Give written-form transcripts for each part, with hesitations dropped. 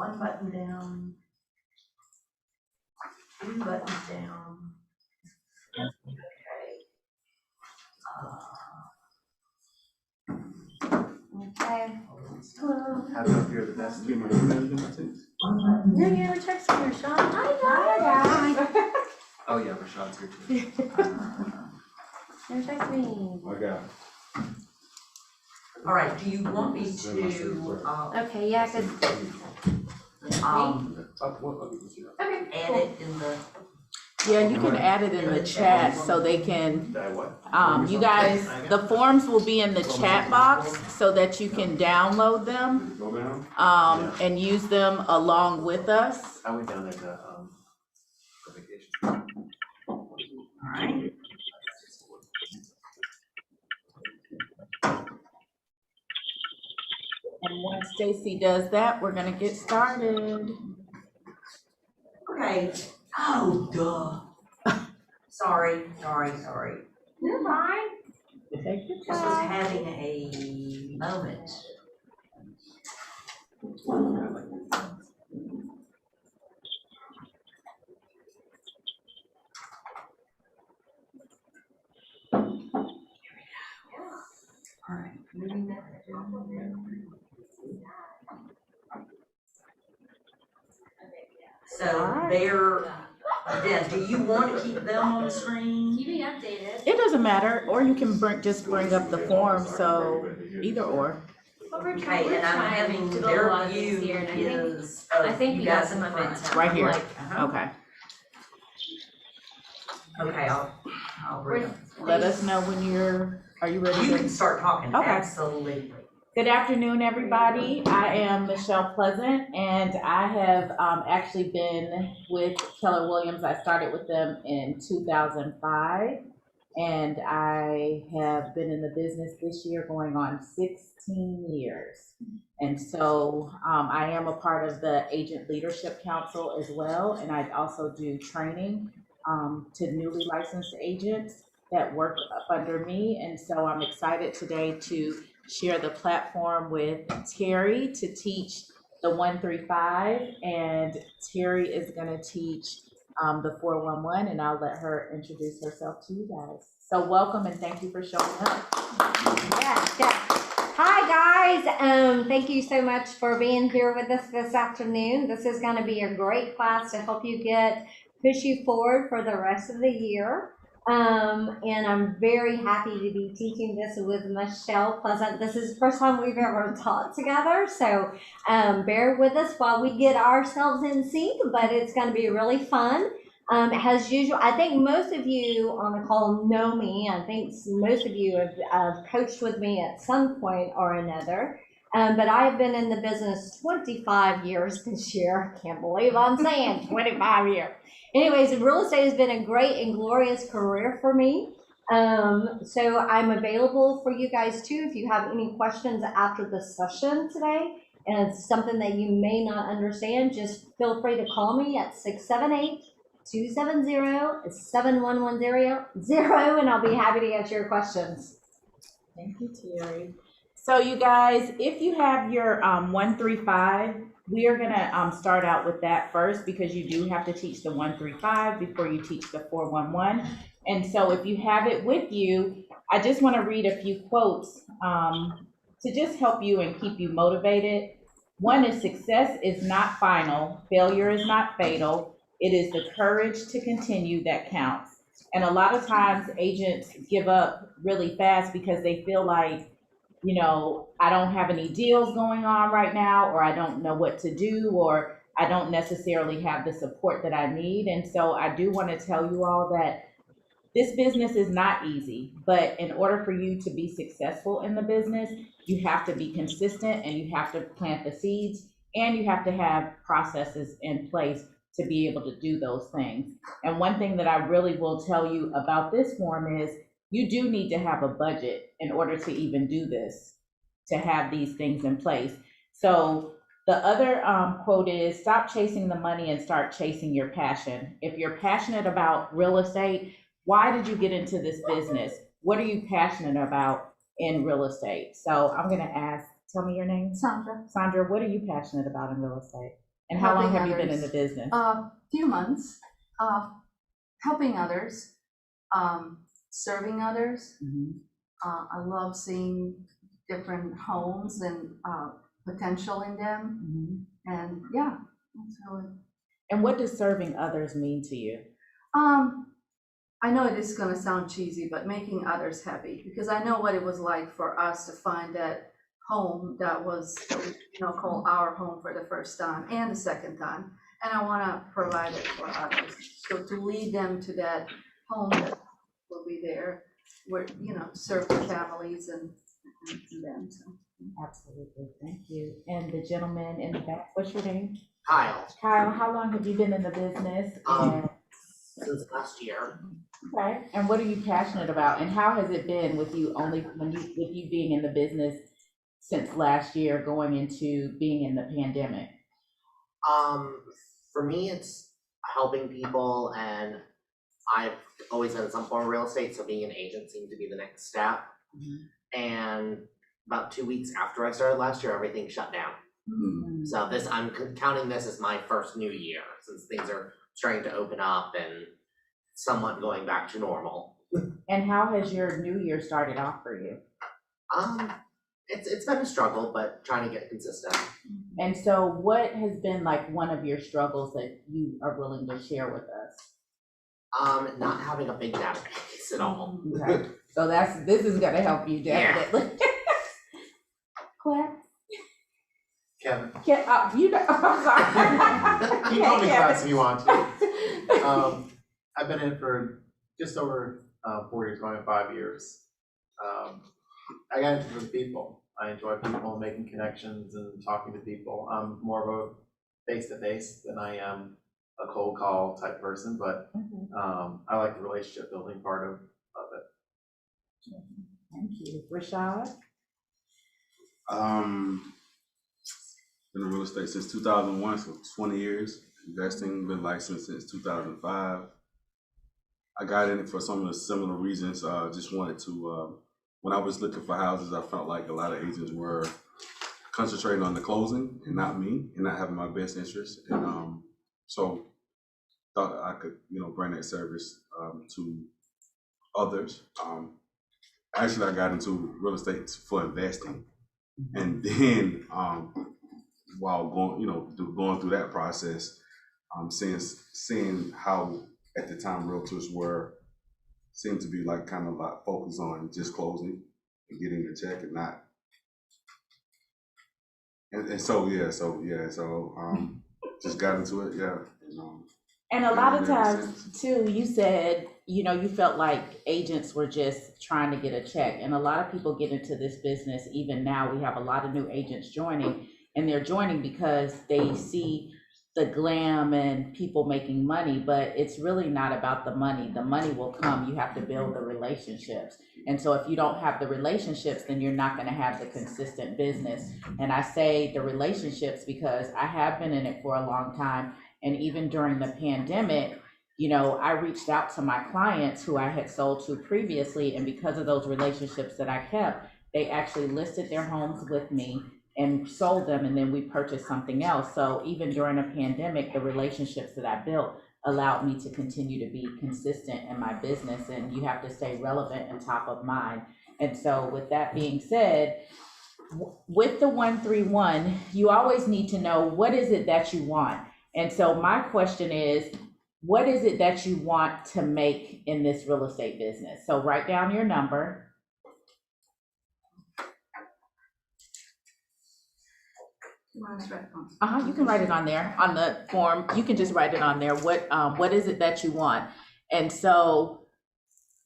one button down, two buttons down. Okay. How do I feel the best team of management? No, you never texted me, Rashawn. Hi, guys. Oh yeah, Rashad's here too. Never text me. Okay. All right, do you want me to, Okay, yeah, cause. Okay, add cool. it in the, Yeah, you can add it in the chat so they can, you guys, the forms will be in the chat box so that you can download them, and use them along with us. I went down there to, for vacation. all right. And once Stacy does that, we're gonna get started. Okay. Oh, duh. Sorry. You're fine. Take your Just was time. having a moment. All right, moving that down. So they're, then, do you want to keep them on the screen? Keep me updated. It doesn't matter, or you can just bring up the form, so either or. Okay, and I'm having their view is, I think you we got guys in some of front. it. Right here. Uh-huh. Okay. Okay, I'll bring them. Let us know when are you ready? You to- can start talking, Okay. absolutely. Good afternoon, everybody. I am Michelle Pleasant, and I have actually been with Keller Williams. I started with them in 2005, and I have been in the business this year going on 16 years. And so I am a part of the Agent Leadership Council as well, and I also do training to newly licensed agents that work up under me. And so I'm excited today to share the platform with Terrie to teach the 135, and Terrie is going to teach the 411, and I'll let her introduce herself to you guys. So welcome and thank you for showing up. Yeah. Hi, guys. Thank you so much for being here with us this afternoon. This is going to be a great class to help you push you forward for the rest of the year. And I'm very happy to be teaching this with Michelle Pleasant. This is the first time we've ever taught together, so bear with us while we get ourselves in sync, but it's going to be really fun. As usual, I think most of you on the call know me. I think most of you have coached with me at some point or another. But I've been in the business 25 years this year. Can't believe I'm saying 25 years. Anyways, real estate has been a great and glorious career for me. So I'm available for you guys too if you have any questions after the session today. And it's something that you may not understand, just feel free to call me at 678-270-7110 and I'll be happy to answer your questions. Thank you, Terrie. So you guys, if you have your 135, we are gonna start out with that first because you do have to teach the 135 before you teach the 411. And so if you have it with you, I just want to read a few quotes to just help you and keep you motivated. One is, success is not final, failure is not fatal. It is the courage to continue that counts. And a lot of times agents give up really fast because they feel like, you know, I don't have any deals going on right now, or I don't know what to do, or I don't necessarily have the support that I need. And so I do want to tell you all that this business is not easy, but in order for you to be successful in the business, you have to be consistent and you have to plant the seeds and you have to have processes in place to be able to do those things. And one thing that I really will tell you about this form is you do need to have a budget in order to even do this, to have these things in place. So the other quote is, stop chasing the money and start chasing your passion. If you're passionate about real estate, why did you get into this business? What are you passionate about in real estate? So I'm gonna ask, tell me your name. Sandra. Sandra, what are you passionate about in real estate? And how long Helping have you been in the others. business? Few months, helping others, serving others. Mhm. I love seeing different homes and potential in them. Mhm. And yeah, that's really. And what does serving others mean to you? I know it is gonna sound cheesy, but making others happy, because I know what it was like for us to find that home that was, called our home for the first time and the second time. And I wanna provide it for others. So to lead them to that home that will be there, where, serve the families and them, so. Absolutely, thank you. And the gentleman in the back, what's your name? Kyle, Kyle, how long have you been in the business? And, since last year. okay, and what are you passionate about? And how has it been with you with you being in the business since last year, going into being in the pandemic? For me, it's helping people, and I've always done some form of real estate, so being an agent seemed to be the next step. And about 2 weeks after I started last year, everything shut down. So I'm counting this as my first new year, since things are starting to open up and somewhat going back to normal. And how has your new year started off for you? It's been a struggle, but trying to get consistent. And so what has been like one of your struggles that you are willing to share with us? Not having a big database at all. Okay. So this is gonna help you definitely. Clap. Kevin, I'm sorry. you call me Yeah, class if you want to. I've been in for just over 4 years, going on 5 years. I got into it with people. I enjoy people, making connections and talking to people. I'm more of a face-to-face than I am a cold call type person, but I like the relationship building part of it. Thank you. Rashad? Been in real estate since 2001, so 20 years. Investing, been licensed since 2005. I got in it for some of the similar reasons. Just wanted to, when I was looking for houses, I felt like a lot of agents were concentrating on the closing and not me, and not having my best interest. And so thought I could, bring that service to others. Actually, I got into real estate for investing, and then while going through that process, seeing how at the time realtors seemed to be like kind of like focused on just closing and getting the check and not. So just got into it, yeah. And a lot of times too, you said, you felt like agents were just trying to get a check. And a lot of people get into this business, even now, we have a lot of new agents joining, and they're joining because they see the glam and people making money, but it's really not about the money. The money will come, you have to build the relationships. And so if you don't have the relationships, then you're not gonna have the consistent business. And I say the relationships because I have been in it for a long time. And even during the pandemic, I reached out to my clients who I had sold to previously, and because of those relationships that I kept, they actually listed their homes with me and sold them, and then we purchased something else. So even during a pandemic, the relationships that I built allowed me to continue to be consistent in my business, and you have to stay relevant and top of mind. And so with that being said, with the 131, you always need to know, what is it that you want? And so my question is, what is it that you want to make in this real estate business? So write down your number. You can write it on there, on the form. You can just write it on there. What is it that you want? And so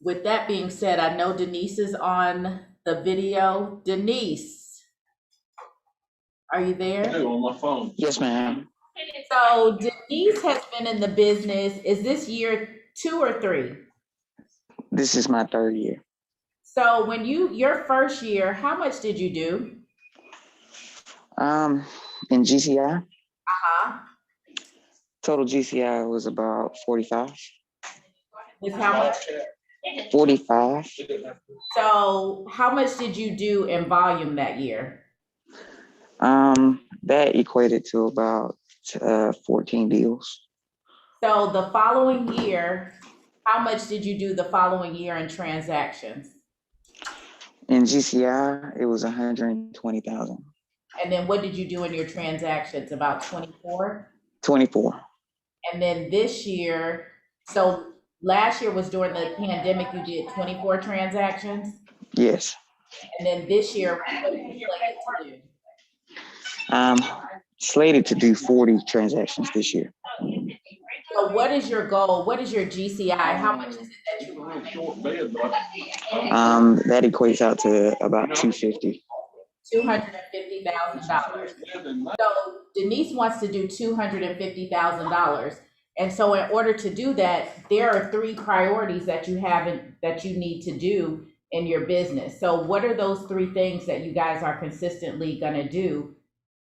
with that being said, I know Denise is on the video. Denise, are you there? Hey, on my phone. Yes, ma'am. So Denise has been in the business, is this year 2 or 3? This is my 3rd year. So when your first year, how much did you do? In GCI, Total GCI was about 45. With how much? 45. So how much did you do in volume that year? That equated to about 14 deals. So the following year, how much did you do the following year in transactions? In GCI, it was 120,000. And then what did you do in your transactions? About 24? 24. And then this year, so last year was during the pandemic, you did 24 transactions? Yes. And then this year, what did you plan to do? Slated to do 40 transactions this year. So what is your goal? What is your GCI? How much is it that you want to make? That equates out to about 250. $250,000. So Denise wants to do $250,000. And so in order to do that, there are 3 priorities that you need to do in your business. So what are those 3 things that you guys are consistently gonna do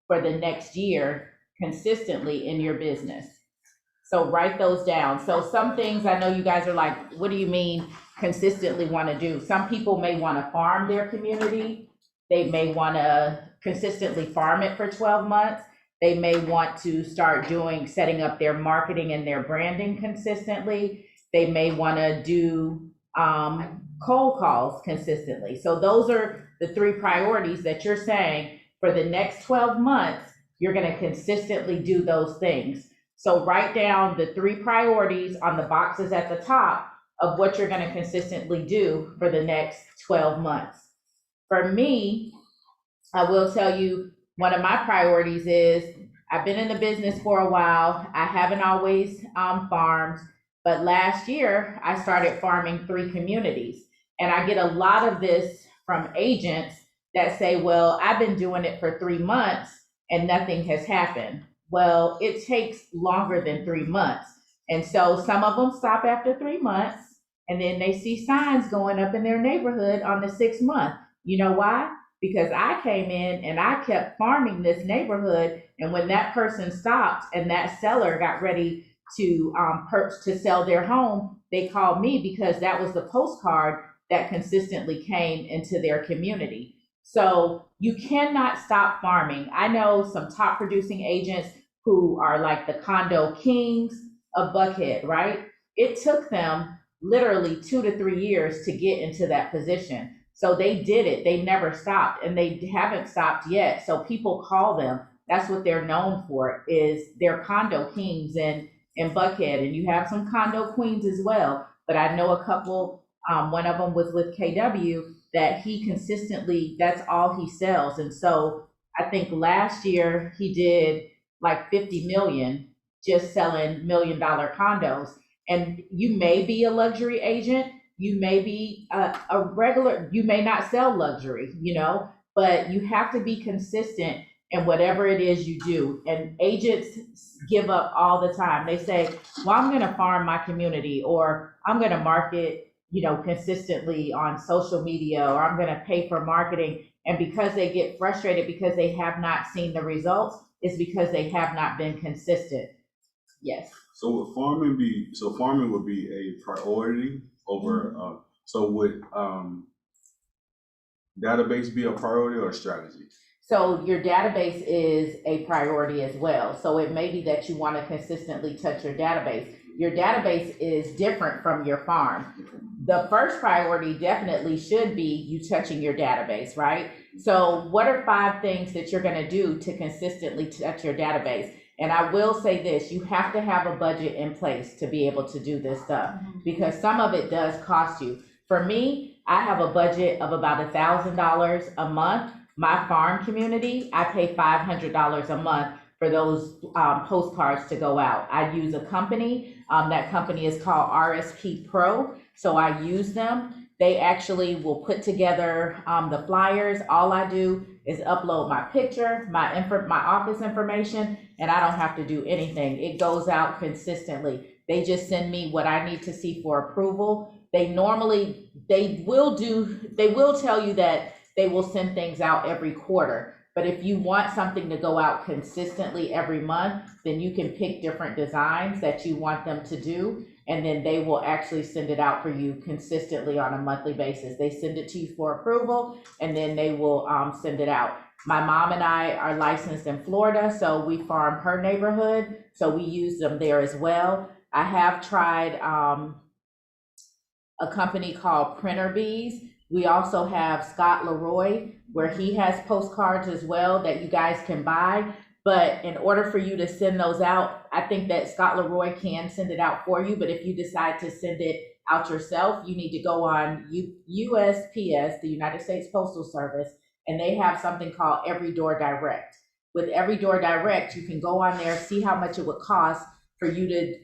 for the next year consistently in your business? So write those down. So some things I know you guys are like, what do you mean consistently wanna do? Some people may wanna farm their community. They may wanna consistently farm it for 12 months. They may want to start setting up their marketing and their branding consistently. They may wanna do cold calls consistently. So those are the 3 priorities that you're saying for the next 12 months, you're gonna consistently do those things. So write down the 3 priorities on the boxes at the top of what you're gonna consistently do for the next 12 months. For me, I will tell you, one of my priorities is, I've been in the business for a while. I haven't always farmed, but last year I started farming 3 communities. And I get a lot of this from agents that say, well, I've been doing it for 3 months and nothing has happened. Well, it takes longer than 3 months. And so some of them stop after 3 months and then they see signs going up in their neighborhood on the 6th month. You know why? Because I came in and I kept farming this neighborhood. And when that person stopped and that seller got ready to sell their home, they called me because that was the postcard that consistently came into their community. So you cannot stop farming. I know some top producing agents who are like the condo kings of Buckhead, right? It took them literally 2 to 3 years to get into that position. So they did it. They never stopped, and they haven't stopped yet. So people call them. That's what they're known for, is they're condo kings in Buckhead. And you have some condo queens as well. But I know a couple, one of them was with KW, that he consistently, that's all he sells. And so I think last year he did like 50 million just selling $1 million condos. And you may be a luxury agent, you may be a regular, you may not sell luxury, but you have to be consistent in whatever it is you do. And agents give up all the time. They say, well, I'm gonna farm my community, or I'm gonna market, consistently on social media, or I'm gonna pay for marketing. And because they get frustrated because they have not seen the results, it's because they have not been consistent. Yes. So would farming would be a priority over, so would database be a priority or a strategy? So your database is a priority as well. So it may be that you want to consistently touch your database. Your database is different from your farm. The first priority definitely should be you touching your database, right? So what are 5 things that you're going to do to consistently touch your database? And I will say this, you have to have a budget in place to be able to do this stuff, because some of it does cost you. For me, I have a budget of about $1,000 a month. My farm community, I pay $500 a month for those postcards to go out. I use a company, that company is called RSP Pro, so I use them. They actually will put together the flyers. All I do is upload my picture, my office information, and I don't have to do anything. It goes out consistently. They just send me what I need to see for approval. They will tell you that they will send things out every quarter, But if you want something to go out consistently every month, then you can pick different designs that you want them to do, and then they will actually send it out for you consistently on a monthly basis. They send it to you for approval, and then they will send it out. My mom and I are licensed in Florida, so we farm her neighborhood, so we use them there as well. I have tried a company called Printer Bees. We also have Scott Leroy, where he has postcards as well that you guys can buy. But in order for you to send those out, I think that Scott Leroy can send it out for you. But if you decide to send it out yourself, you need to go on USPS, the United States Postal Service, and they have something called Every Door Direct. With Every Door Direct, you can go on there, see how much it would cost for you to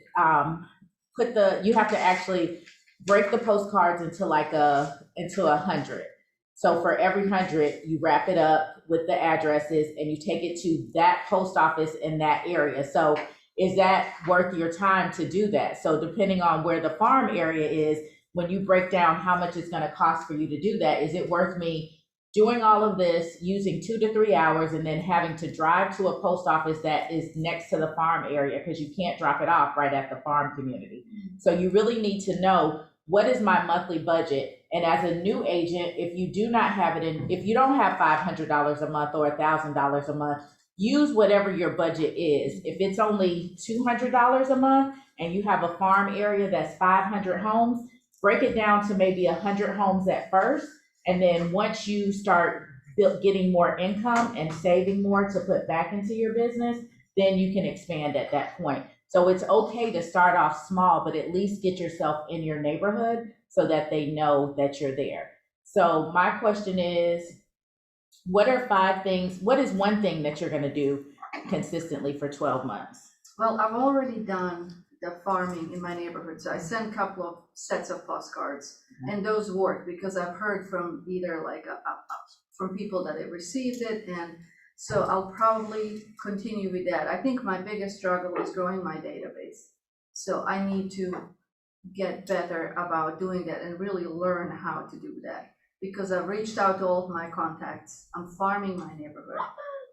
you have to actually break the postcards into into 100. So for every 100, you wrap it up with the addresses and you take it to that post office in that area. So is that worth your time to do that? So depending on where the farm area is, when you break down how much it's going to cost for you to do that, is it worth me doing all of this, using 2 to 3 hours, and then having to drive to a post office that is next to the farm area, because you can't drop it off right at the farm community. So you really need to know, what is my monthly budget? And as a new agent, if you do not have it if you don't have $500 a month or $1,000 a month, use whatever your budget is. If it's only $200 a month and you have a farm area that's 500 homes, break it down to maybe 100 homes at first. And then once you start getting more income and saving more to put back into your business, then you can expand at that point. So it's okay to start off small, but at least get yourself in your neighborhood so that they know that you're there. So my question is, what is one thing that you're gonna do consistently for 12 months? Well, I've already done the farming in my neighborhood, so I sent a couple of sets of postcards, and those work because I've heard from either from people that have received it, and so I'll probably continue with that. I think my biggest struggle is growing my database, so I need to get better about doing that and really learn how to do that, because I've reached out to all of my contacts. I'm farming my neighborhood,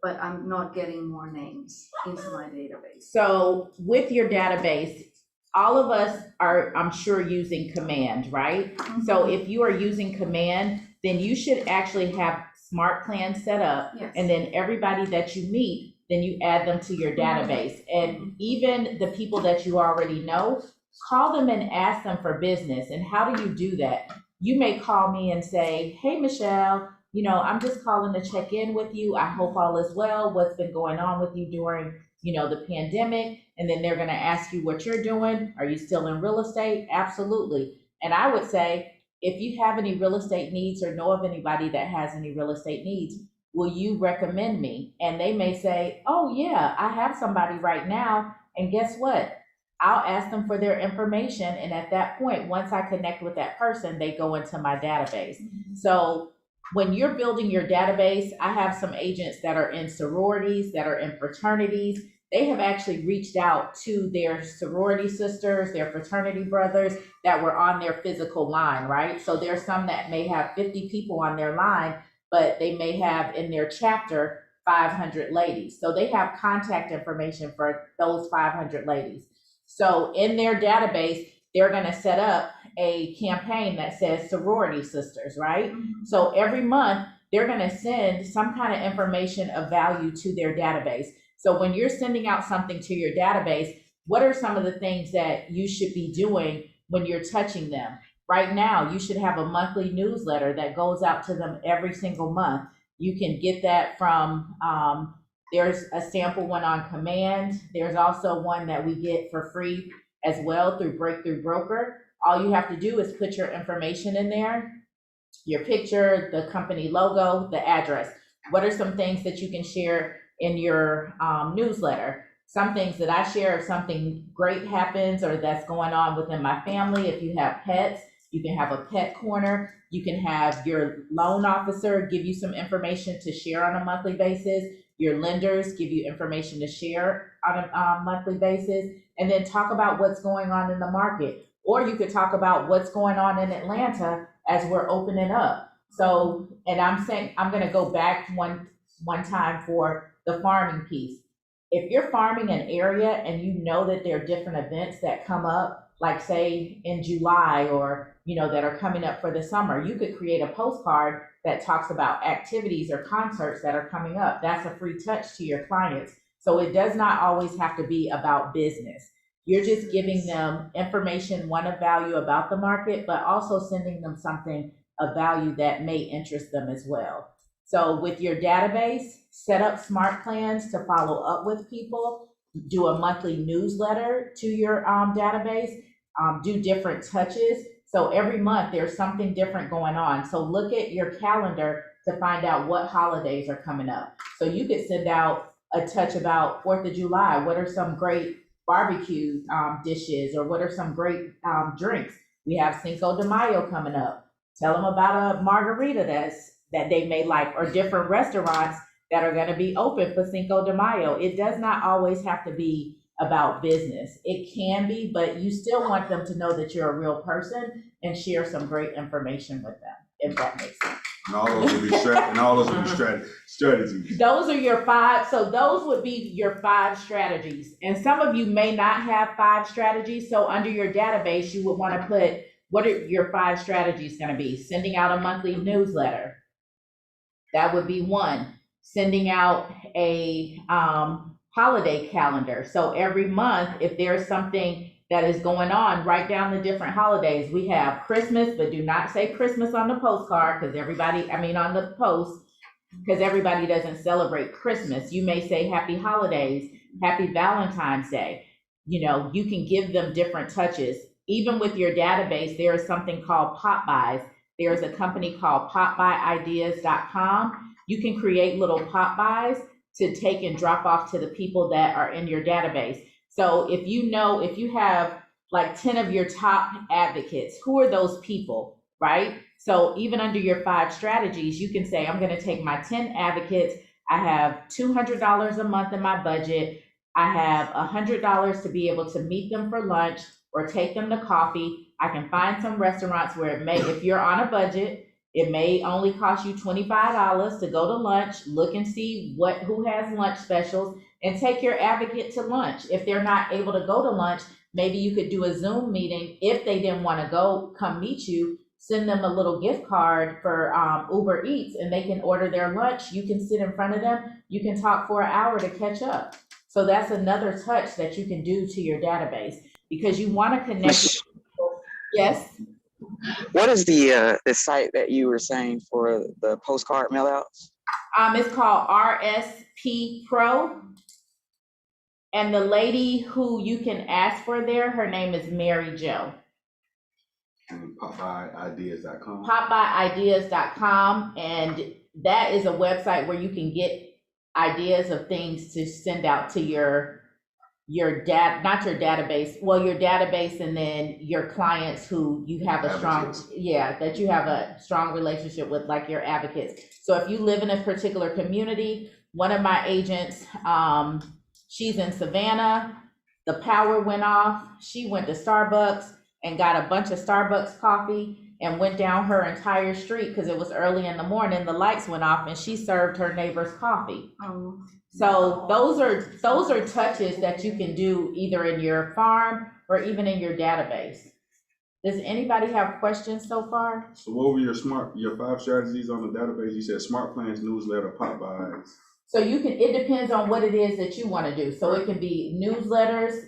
but I'm not getting more names into my database. So with your database, all of us are, I'm sure, using Command, right? Mm-hmm. So if you are using Command, then you should actually have smart plans set up. Yes. And then everybody that you meet, then you add them to your database. And even the people that you already know, call them and ask them for business. And how do you do that? You may call me and say, hey, Michelle, I'm just calling to check in with you. I hope all is well. What's been going on with you during, the pandemic? And then they're going to ask you what you're doing. Are you still in real estate? Absolutely. And I would say, if you have any real estate needs or know of anybody that has any real estate needs, will you recommend me? And they may say, oh yeah, I have somebody right now. And guess what? I'll ask them for their information. And at that point, once I connect with that person, they go into my database. Mm-hmm. So when you're building your database, I have some agents that are in sororities, that are in fraternities. They have actually reached out to their sorority sisters, their fraternity brothers that were on their physical line, right? So there's some that may have 50 people on their line, but they may have in their chapter 500 ladies. So they have contact information for those 500 ladies. So in their database, they're going to set up a campaign that says sorority sisters, right? Mm-hmm. So every month, they're going to send some kind of information of value to their database. So when you're sending out something to your database, what are some of the things that you should be doing when you're touching them? Right now, you should have a monthly newsletter that goes out to them every single month. You can get that from, there's a sample one on Command. There's also one that we get for free as well through Breakthrough Broker. All you have to do is put your information in there, your picture, the company logo, the address. What are some things that you can share in your newsletter? Some things that I share, if something great happens or that's going on within my family. If you have pets, you can have a pet corner. You can have your loan officer give you some information to share on a monthly basis. Your lenders give you information to share on a monthly basis. And then talk about what's going on in the market. Or you could talk about what's going on in Atlanta as we're opening up. So, and I'm saying, I'm gonna go back one one time for the farming piece. If you're farming an area and you know that there are different events that come up, like say in July or, that are coming up for the summer, you could create a postcard that talks about activities or concerts that are coming up. That's a free touch to your clients. So it does not always have to be about business. You're just giving them information, one of value about the market, but also sending them something of value that may interest them as well. So with your database, set up smart plans to follow up with people, do a monthly newsletter to your database, do different touches. So every month there's something different going on. So look at your calendar to find out what holidays are coming up. So you could send out a touch about 4th of July. What are some great barbecue dishes, or what are some great drinks? We have Cinco de Mayo coming up. Tell them about a margarita that they may like, or different restaurants that are going to be open for Cinco de Mayo. It does not always have to be about business. It can be, but you still want them to know that you're a real person and share some great information with them, if that makes sense. And all those will be strategies. Those are your 5. So those would be your 5 strategies. And some of you may not have 5 strategies. So under your database, you would want to put, what are your 5 strategies going to be? Sending out a monthly newsletter. That would be 1. Sending out a holiday calendar. So every month, if there's something that is going on, write down the different holidays. We have Christmas, but do not say Christmas on the postcard, because on the post, because everybody doesn't celebrate Christmas. You may say happy holidays, happy Valentine's Day. You can give them different touches. Even with your database, there is something called pop buys. There's a company called popbuyideas.com. You can create little pop buys to take and drop off to the people that are in your database. So if you have like 10 of your top advocates, who are those people, right? So even under your 5 strategies, you can say, I'm going to take my 10 advocates. I have $200 a month in my budget. I have $100 to be able to meet them for lunch or take them to coffee. I can find some restaurants where if you're on a budget, it may only cost you $25 to go to lunch, look and see who has lunch specials, and take your advocate to lunch. If they're not able to go to lunch, maybe you could do a Zoom meeting. If they didn't want to come meet you, send them a little gift card for Uber Eats, and they can order their lunch. You can sit in front of them. You can talk for an hour to catch up. So that's another touch that you can do to your database, because you want to connect with people. Yes? What is the site that you were saying for the postcard mail outs? It's called RSP Pro. And the lady who you can ask for there, her name is Mary Jo. And popbuyideas.com. Popbuyideas.com. And that is a website where you can get ideas of things to send out to your database, and then your clients who you have a strong, that you have a strong relationship with, like your advocates. So if you live in a particular community, one of my agents, she's in Savannah, the power went off, she went to Starbucks and got a bunch of Starbucks coffee and went down her entire street because it was early in the morning, the lights went off, and she served her neighbor's coffee. Oh. So those are touches that you can do either in your farm or even in your database. Does anybody have questions so far? So what were your 5 strategies on the database? You said smart plans, newsletter, pop buys. So it depends on what it is that you want to do. So it can be newsletters,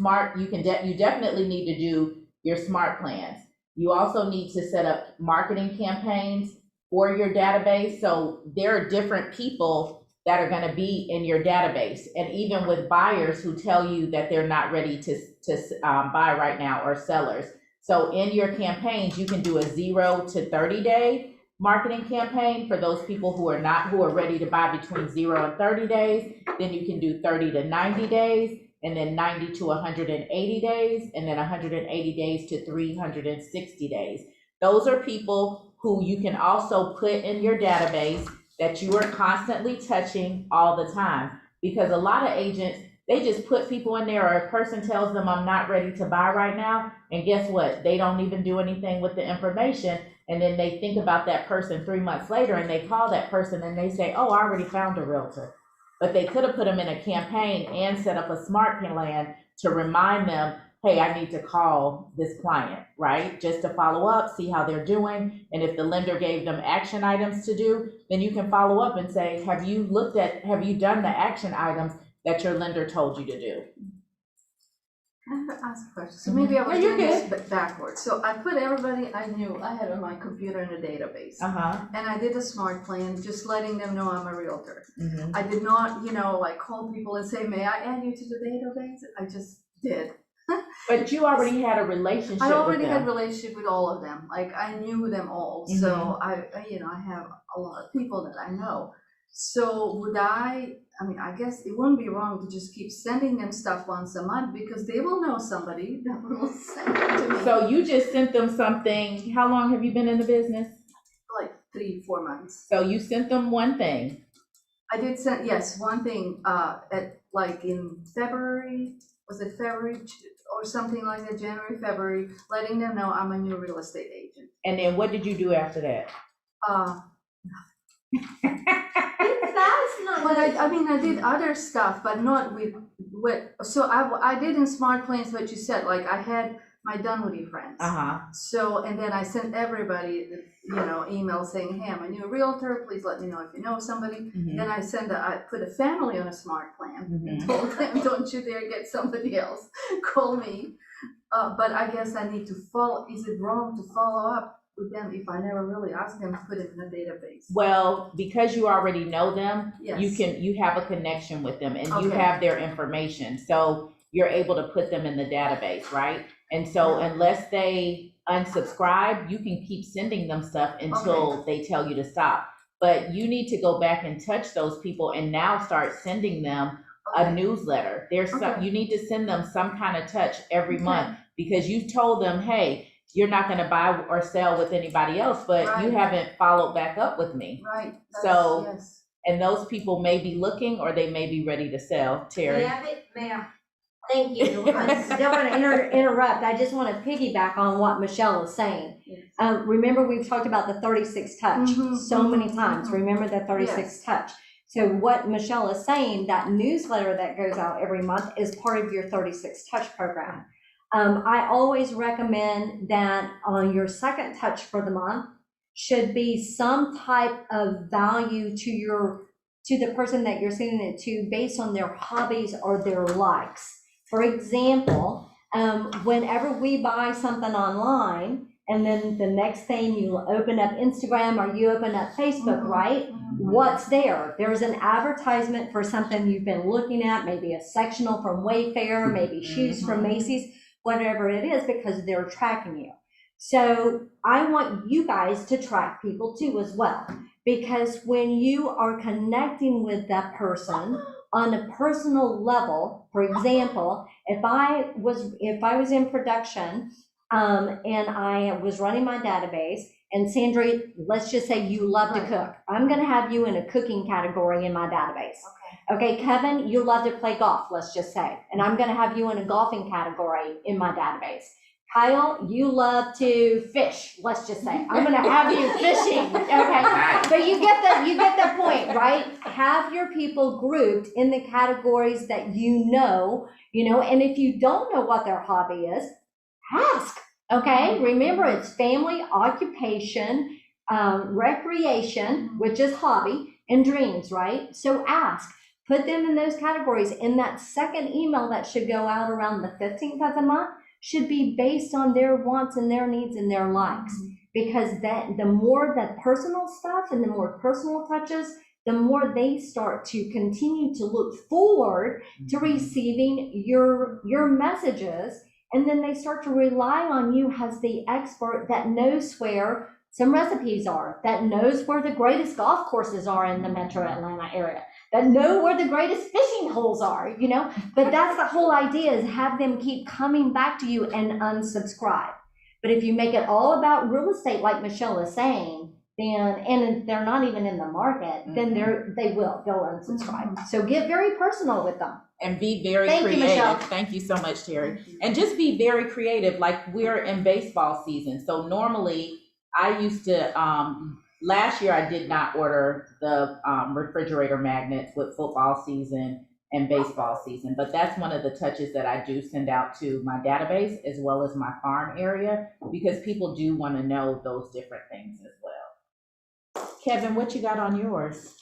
you definitely need to do your smart plans. You also need to set up marketing campaigns for your database. So there are different people that are going to be in your database, and even with buyers who tell you that they're not ready to buy right now, or sellers. So in your campaigns, you can do a 0 to 30 day marketing campaign for those people who are ready to buy between 0 and 30 days. Then you can do 30 to 90 days, and then 90 to 180 days, and then 180 days to 360 days. Those are people who you can also put in your database that you are constantly touching all the time. Because a lot of agents, They just put people in there, or a person tells them I'm not ready to buy right now, and guess what? They don't even do anything with the information, and then they think about that person 3 months later, and they call that person and they say, oh, I already found a realtor. But they could have put them in a campaign and set up a smart plan to remind them, hey, I need to call this client, right? Just to follow up, see how they're doing. And if the lender gave them action items to do, then you can follow up and say, have you done the action items that your lender told you to do? Can I ask a question? So maybe I was Yeah, you're doing this backwards. So I put everybody I knew I had on my computer in a database. And I did a smart plan, just letting them know I'm a realtor. I did not, like call people and say, may I add you to the database? I just did. But you already had a relationship I already with had them. relationship with all of them. Like I knew them all. So I have a lot of people that I know. So would I guess it wouldn't be wrong to just keep sending them stuff once a month because they will know somebody that will send it to me. So you just sent them something. How long have you been in the business? Like 3-4 months. So you sent them one thing. I did send, yes, one thing, in February, was it February or something like that, January, February, letting them know I'm a new real estate agent. And then what did you do after that? That's not. But I did other stuff, but not with, so I did in smart plans what you said, like I had my Dunwoody friends. So, and then I sent everybody, email saying, hey, I'm a new realtor, please let me know if you know somebody. Then I put a family on a smart plan and told them, don't you dare get somebody else, call me. But I guess I need to is it wrong to follow up with them if I never really ask them to put it in a database? Well, because you already know them, Yes. you have a connection with them and you Okay. have their information. So you're able to put them in the database, right? And so unless they unsubscribe, you can keep sending them stuff until they tell you to stop. But you need to go back and touch those people and now start sending them a newsletter. You need to send them some kind of touch every month because you told them, hey, you're not going to buy or sell with anybody else, but you haven't followed back up with me. Right. Yes. And those people may be looking or they may be ready to sell. Terrie. Ma'am. Thank you. I don't want to interrupt. I just want to piggyback on what Michelle is saying. Yes. Remember, we've talked about the 36 touch so many times. Remember the 36 touch. So what Michelle is saying, that newsletter that goes out every month is part of your 36 touch program. I always recommend that on your second touch for the month should be some type of value to the person that you're sending it to based on their hobbies or their likes. For example, whenever we buy something online and then the next thing you open up Instagram or you open up Facebook, right? What's there? There's an advertisement for something you've been looking at, maybe a sectional from Wayfair, maybe shoes from Macy's, whatever it is, because they're tracking you. So I want you guys to track people too as well, because when you are connecting with that person on a personal level, for example, if I was in production and I was running my database, and Sandra, let's just say you love to cook. I'm going to have you in a cooking category in my database. Okay, Kevin, you love to play golf, let's just say, and I'm going to have you in a golfing category in my database. Kyle, you love to fish, let's just say. I'm going to have you fishing, okay? But you get the point, right? Have your people grouped in the categories that you know, and if you don't know what their hobby is, ask, okay? Remember, it's family, occupation, recreation, which is hobby, and dreams, right? So ask. Put them in those categories. And that second email that should go out around the 15th of the month should be based on their wants and their needs and their likes. Because the more that personal stuff and the more personal touches, the more they start to continue to look forward to receiving your messages. And then they start to rely on you as the expert that knows where some recipes are, that knows where the greatest golf courses are in the metro Atlanta area, that know where the greatest fishing holes are, But that's the whole idea, is have them keep coming back to you and unsubscribe. But if you make it all about real estate, like Michelle is saying, then, and they're not even in the market, then they'll unsubscribe. So get very personal with them, And be very Thank you, creative. Michelle. Thank you so much, Terry. And just be very creative. Like we're in baseball season. So normally I used to, last year I did not order the refrigerator magnets with football season and baseball season. But that's one of the touches that I do send out to my database as well as my farm area, because people do want to know those different things as well. Kevin, what you got on yours?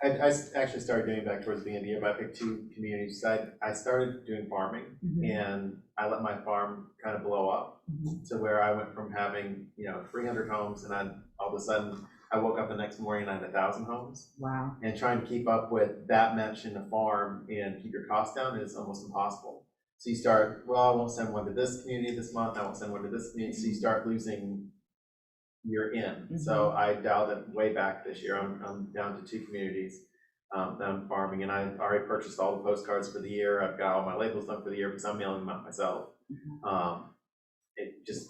I actually started getting back towards the end of the year, but I picked two communities. I started doing farming, and I let my farm kind of blow up to where I went from having 300 homes, and all of a sudden I woke up the next morning and I had 1,000 homes. Wow. And trying to keep up with that much in the farm and keep your costs down is almost impossible. So you start, well, I won't send one to this community this month, I won't send one to this community, so you start losing your in. So I dialed it way back this year. I'm down to 2 communities that I'm farming, and I already purchased all the postcards for the year. I've got all my labels done for the year because I'm mailing them out myself. It just,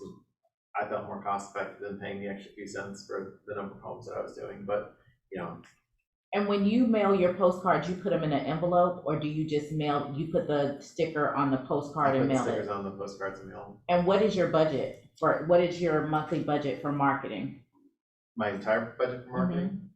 I felt more cost effective than paying the extra few cents for the number of homes that I was doing, but And when you mail your postcards, you put them in an envelope, or do you just mail, you put the sticker on the postcard and mail I put the stickers it? on the postcards and mail them. And what is your budget what is your monthly budget for marketing? My entire budget for marketing,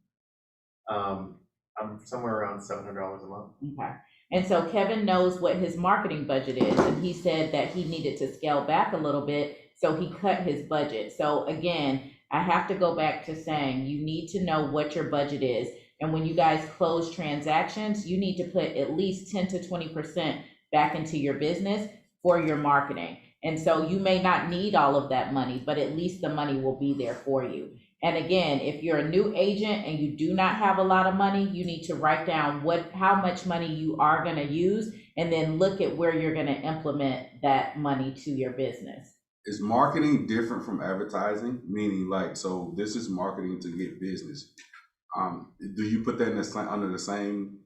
I'm somewhere around $700 a month. Okay. And so Kevin knows what his marketing budget is, and he said that he needed to scale back a little bit, so he cut his budget. So again, I have to go back to saying you need to know what your budget is. And when you guys close transactions, you need to put at least 10 to 20% back into your business for your marketing. And so you may not need all of that money, but at least the money will be there for you. And again, if you're a new agent and you do not have a lot of money, you need to write down how much money you are going to use, and then look at where you're going to implement that money to your business. Is marketing different from advertising? Meaning, like, so this is marketing to get business. Do you put that under the same?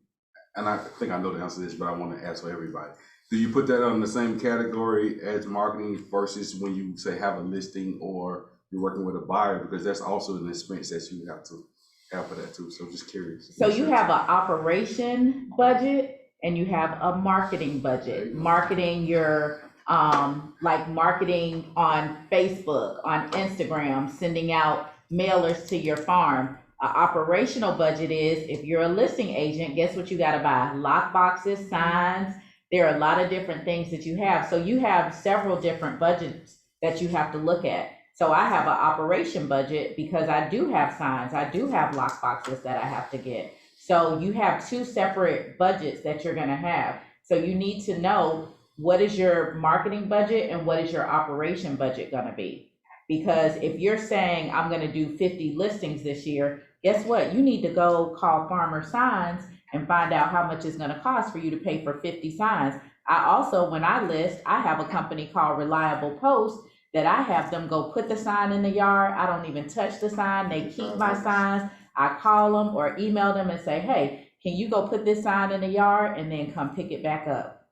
And I think I know the answer to this, but I want to ask for everybody. Do you put that under the same category as marketing versus when you say have a listing or you're working with a buyer? Because that's also an expense that you have to have for that too. So just curious. So you have an operation budget and you have a marketing budget. Marketing your marketing on Facebook, on Instagram, sending out mailers to your farm. An operational budget is, if you're a listing agent, guess what you gotta buy? Lock boxes, signs. There are a lot of different things that you have. So you have several different budgets that you have to look at. So I have an operation budget because I do have signs, I do have lock boxes that I have to get. So you have 2 separate budgets that you're gonna have. So you need to know what is your marketing budget and what is your operation budget gonna be. Because if you're saying I'm gonna do 50 listings this year, guess what? You need to go call Farmer Signs and find out how much it's gonna cost for you to pay for 50 signs. I also, when I list, I have a company called Reliable Post that I have them go put the sign in the yard. I don't even touch the sign. They keep my signs. I call them or email them and say, hey, can you go put this sign in the yard and then come pick it back up?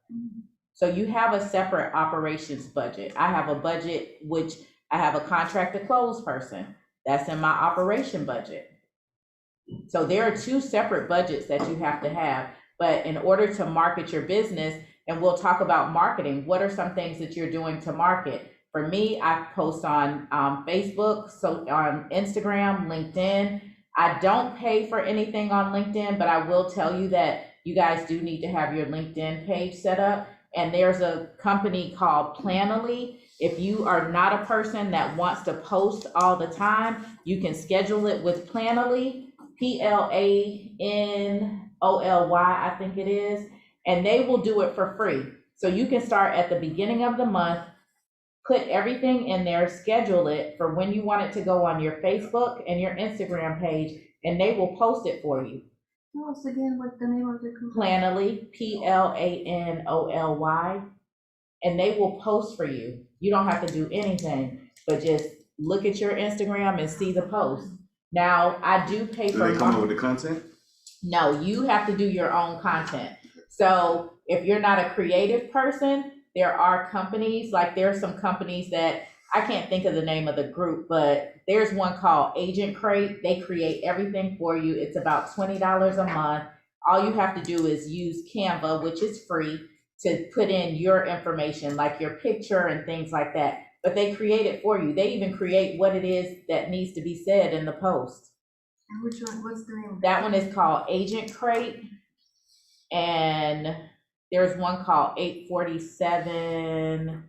So you have a separate operations budget. I have a budget which I have a contract to close person. That's in my operation budget. So there are 2 separate budgets that you have to have. But in order to market your business, and we'll talk about marketing, what are some things that you're doing to market? For me, I post on Facebook, so on Instagram, LinkedIn. I don't pay for anything on LinkedIn, but I will tell you that you guys do need to have your LinkedIn page set up. And there's a company called Planoly. If you are not a person that wants to post all the time, you can schedule it with Planoly, Planoly, I think it is, and they will do it for free. So you can start at the beginning of the month, put everything in there, schedule it for when you want it to go on your Facebook and your Instagram page, and they will post it for you. Tell us again what the name of the company. Planoly, Planoly, and they will post for you. You don't have to do anything, but just look at your Instagram and see the post. Now, I do pay for. Do they come up with the content? No, you have to do your own content. So if you're not a creative person, there are companies, like there are some companies that I can't think of the name of the group, but there's one called Agent Crate. They create everything for you. It's about $20 a month. All you have to do is use Canva, which is free, to put in your information, like your picture and things like that. But they create it for you. They even create what it is that needs to be said in the post. And which one, what's the name? That one is called Agent Crate. And there's one called 847,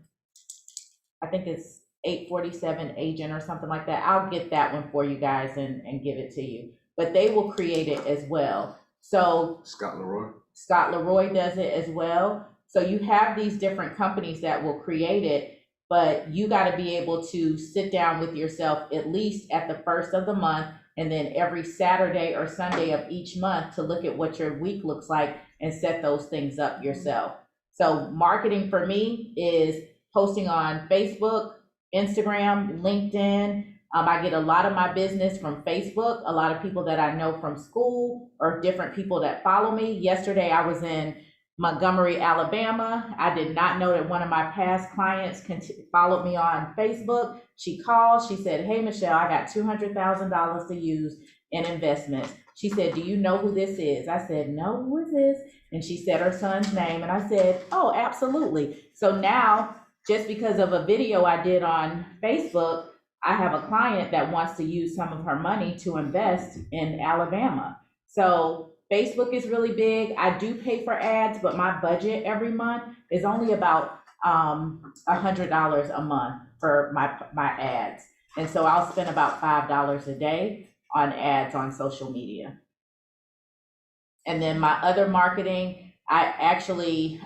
I think it's 847 Agent or something like that. I'll get that one for you guys and give it to you. But they will create it as well. So Scott Leroy. Scott Leroy does it as well. So you have these different companies that will create it, but you got to be able to sit down with yourself at least at the first of the month, and then every Saturday or Sunday of each month to look at what your week looks like and set those things up yourself. So marketing for me is posting on Facebook, Instagram, LinkedIn. I get a lot of my business from Facebook, a lot of people that I know from school or different people that follow me. Yesterday, I was in Montgomery, Alabama. I did not know that one of my past clients followed me on Facebook. She called, she said, "Hey, Michelle, I got $200,000 to use in investments." She said, "Do you know who this is?" I said, "No, who is this?" And she said her son's name. And I said, "Oh, absolutely." So now, just because of a video I did on Facebook, I have a client that wants to use some of her money to invest in Alabama. So Facebook is really big. I do pay for ads, but my budget every month is only about $100 a month for my ads. And so I'll spend about $5 a day on ads on social media. And then my other marketing, I actually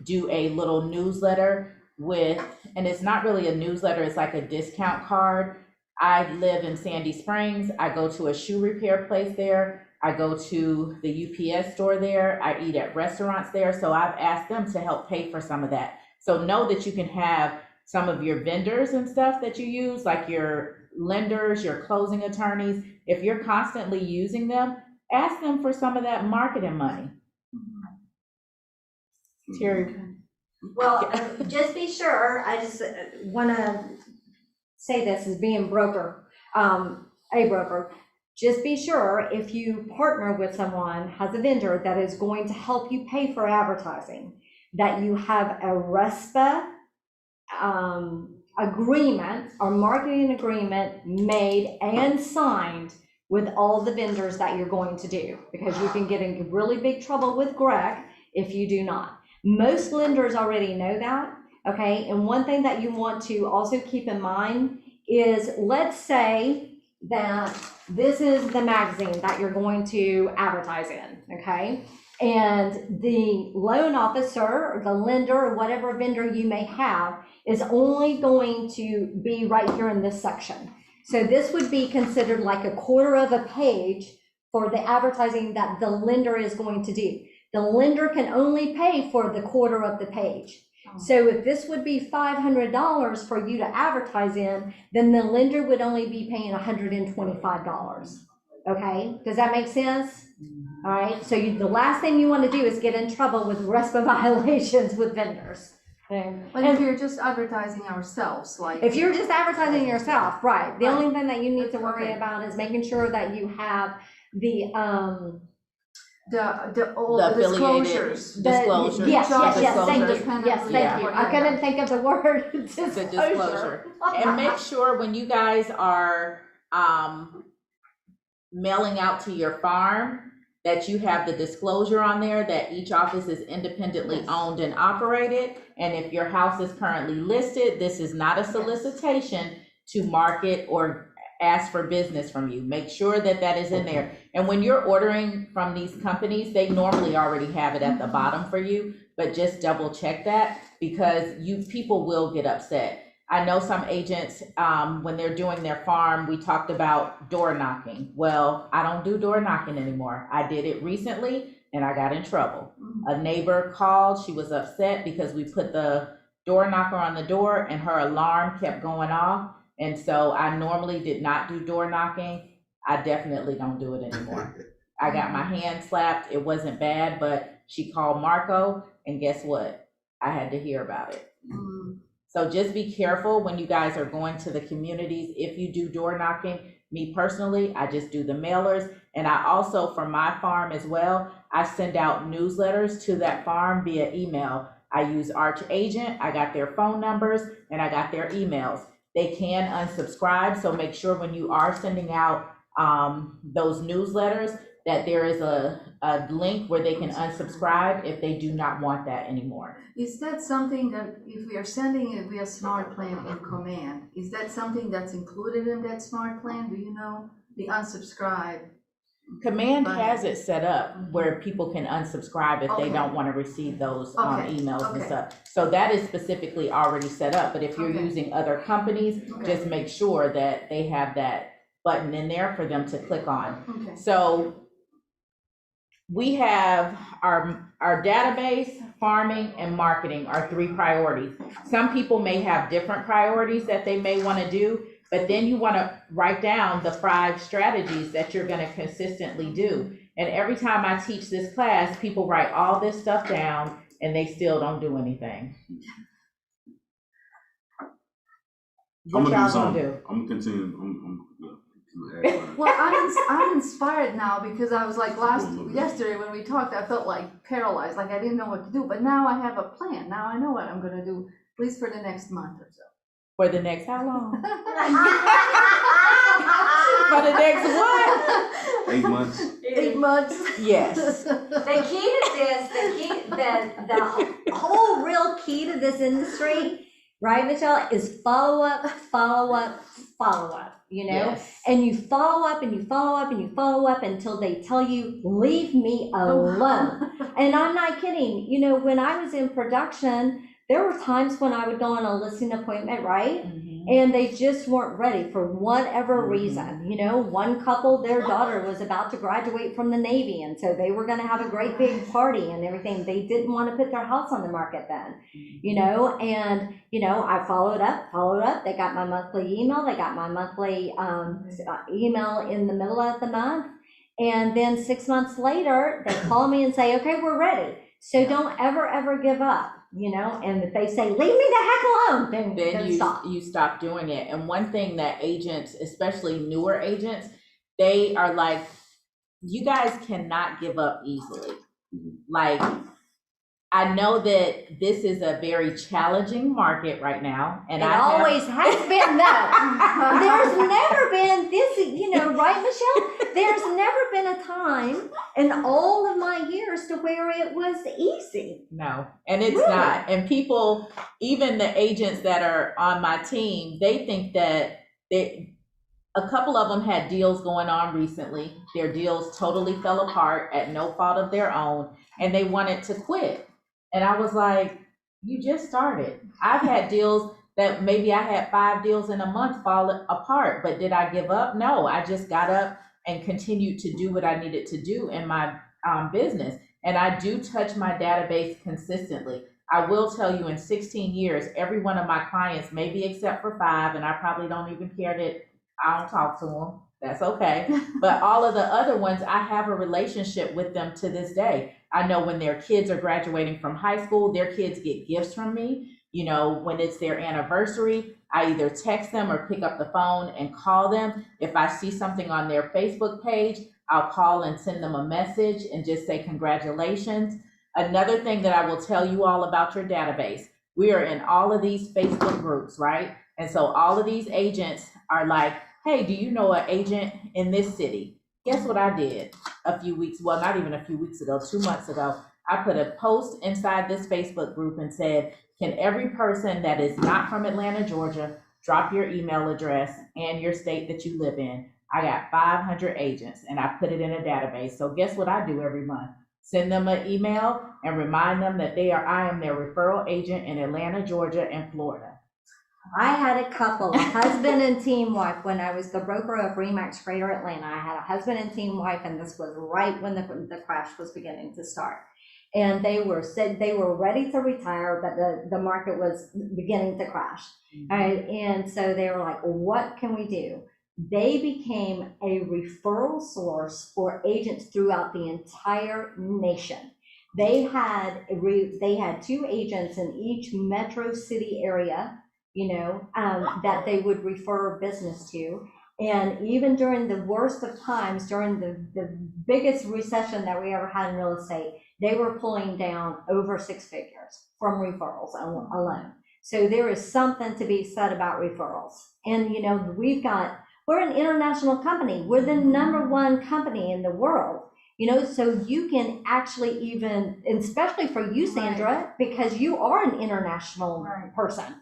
do a little newsletter and it's not really a newsletter, it's like a discount card. I live in Sandy Springs. I go to a shoe repair place there. I go to the UPS store there. I eat at restaurants there. So I've asked them to help pay for some of that. So know that you can have some of your vendors and stuff that you use, like your lenders, your closing attorneys. If you're constantly using them, ask them for some of that marketing money. Terry. Well, just be sure, I just want to say this as being a broker, just be sure if you partner with someone, has a vendor that is going to help you pay for advertising, that you have a RESPA agreement or marketing agreement made and signed with all the vendors that you're going to do, because you can get in really big trouble with Greg if you do not. Most lenders already know that, okay? And one thing that you want to also keep in mind is, let's say that this is the magazine that you're going to advertise in, okay? And the loan officer or the lender or whatever vendor you may have is only going to be right here in this section. So this would be considered like a quarter of a page for the advertising that the lender is going to do. The lender can only pay for the quarter of the page. So if this would be $500 for you to advertise in, then the lender would only be paying $125. Okay, does that make sense? All right, so the last thing you want to do is get in trouble with RESPA violations with vendors. But if you're just advertising ourselves, like. If you're just advertising yourself, right, the only thing that you need to worry Okay. about is making sure that you have the affiliated disclosures. disclosure. Yes, thank Disclosure. you, yes, thank you. I couldn't think of the word The disclosure. disclosure. And make sure when you guys are mailing out to your farm, that you have the disclosure on there that each office is independently owned and operated. And if your house is currently listed, this is not a solicitation to market or ask for business from you. Make sure that that is in there. And when you're ordering from these companies, they normally already have it at the bottom for you, but just double check that, because people will get upset. I know some agents, when they're doing their farm, we talked about door knocking. Well, I don't do door knocking anymore. I did it recently and I got in trouble. A neighbor called, she was upset because we put the door knocker on the door and her alarm kept going off. And so I normally did not do door knocking. I definitely don't do it anymore. I got my hand slapped. It wasn't bad, but she called Marco, and guess what? I had to hear about it. So just be careful when you guys are going to the communities. If you do door knocking, me personally, I just do the mailers. And I also, for my farm as well, I send out newsletters to that farm via email. I use Arch Agent, I got their phone numbers, and I got their emails. They can unsubscribe, so make sure when you are sending out those newsletters that there is a link where they can unsubscribe if they do not want that anymore. Is that something that if we are sending it via smart plan in command, is that something that's included in that smart plan? Do you know? The unsubscribe? Command Right. has it set up where people can unsubscribe if they Okay. don't want to receive those Okay. emails and Okay. stuff. So that is specifically already set up, but if you're Okay. using other companies, Okay. just make sure that they have that button in there for them to click on. Okay. So we have our database, farming, and marketing are 3 priorities. Some people may have different priorities that they may want to do, but then you want to write down the 5 strategies that you're going to consistently do. And every time I teach this class, people write all this stuff down and they still don't do anything. What y'all gonna do? I'm gonna continue. I'm Well, I'm inspired now because I was like yesterday when we talked, I felt like paralyzed, like I didn't know what to do. But now I have a plan. Now I know what I'm gonna do, at least for the next month or so. For the next how long? For the next what? 8 months. 8 months. Yes. The key to this, the whole real key to this industry, right, Michelle, is follow up, you know? Yes. And you follow up and you follow up and you follow up until they tell you, leave me alone. And I'm not kidding. You know, when I was in production, there were times when I would go on a listing appointment, right? And they just weren't ready for whatever reason. You know, one couple, their daughter was about to graduate from the Navy, and so they were gonna have a great big party and everything. They didn't want to put their house on the market then, you know, and, you know, I followed up. They got my monthly email. They got my monthly email in the middle of the month. And then 6 months later, they call me and say, okay, we're ready. So don't ever give up. You know, and if they say, leave me the heck alone, then you stop doing it. And one thing that agents, especially newer agents, they are like, you guys cannot give up easily. Like, I know that this is a very challenging market right now, and it always has been that. There's never been this, you know, right, Michelle? There's never been a time in all of my years to where it was easy. No, and it's Really? not. And people, even the agents that are on my team, they think that a couple of them had deals going on recently. Their deals totally fell apart at no fault of their own, and they wanted to quit. And I was like, you just started. I've had deals that maybe I had 5 deals in a month fall apart, but did I give up? No, I just got up and continued to do what I needed to do in my business. And I do touch my database consistently. I will tell you, in 16 years, every one of my clients, maybe except for 5, and I probably don't even care that I don't talk to them. That's okay. But all of the other ones, I have a relationship with them to this day. I know when their kids are graduating from high school, their kids get gifts from me. You know, when it's their anniversary, I either text them or pick up the phone and call them. If I see something on their Facebook page, I'll call and send them a message and just say congratulations. Another thing that I will tell you all about your database, we are in all of these Facebook groups, right? And so all of these agents are like, hey, do you know an agent in this city? Guess what I did a few weeks, well, not even a few weeks ago, 2 months ago, I put a post inside this Facebook group and said, can every person that is not from Atlanta, Georgia, drop your email address and your state that you live in? I got 500 agents and I put it in a database. So guess what I do every month? Send them an email and remind them that I am their referral agent in Atlanta, Georgia, and Florida. I had a couple, a husband and team wife, when I was the broker of Remax Greater Atlanta. I had a husband and team wife, and this was right when the crash was beginning to start. And they were ready to retire, but the market was beginning to crash. Right? And so they were like, what can we do? They became a referral source for agents throughout the entire nation. They had 2 agents in each metro city area that they would refer business to. And even during the worst of times, during the biggest recession that we ever had in real estate, they were pulling down over 6 figures from referrals alone. So there is something to be said about referrals. And, we're an international company. We're the #1 company in the world. So you can actually even, and especially for you, Sandra, because you are an international person,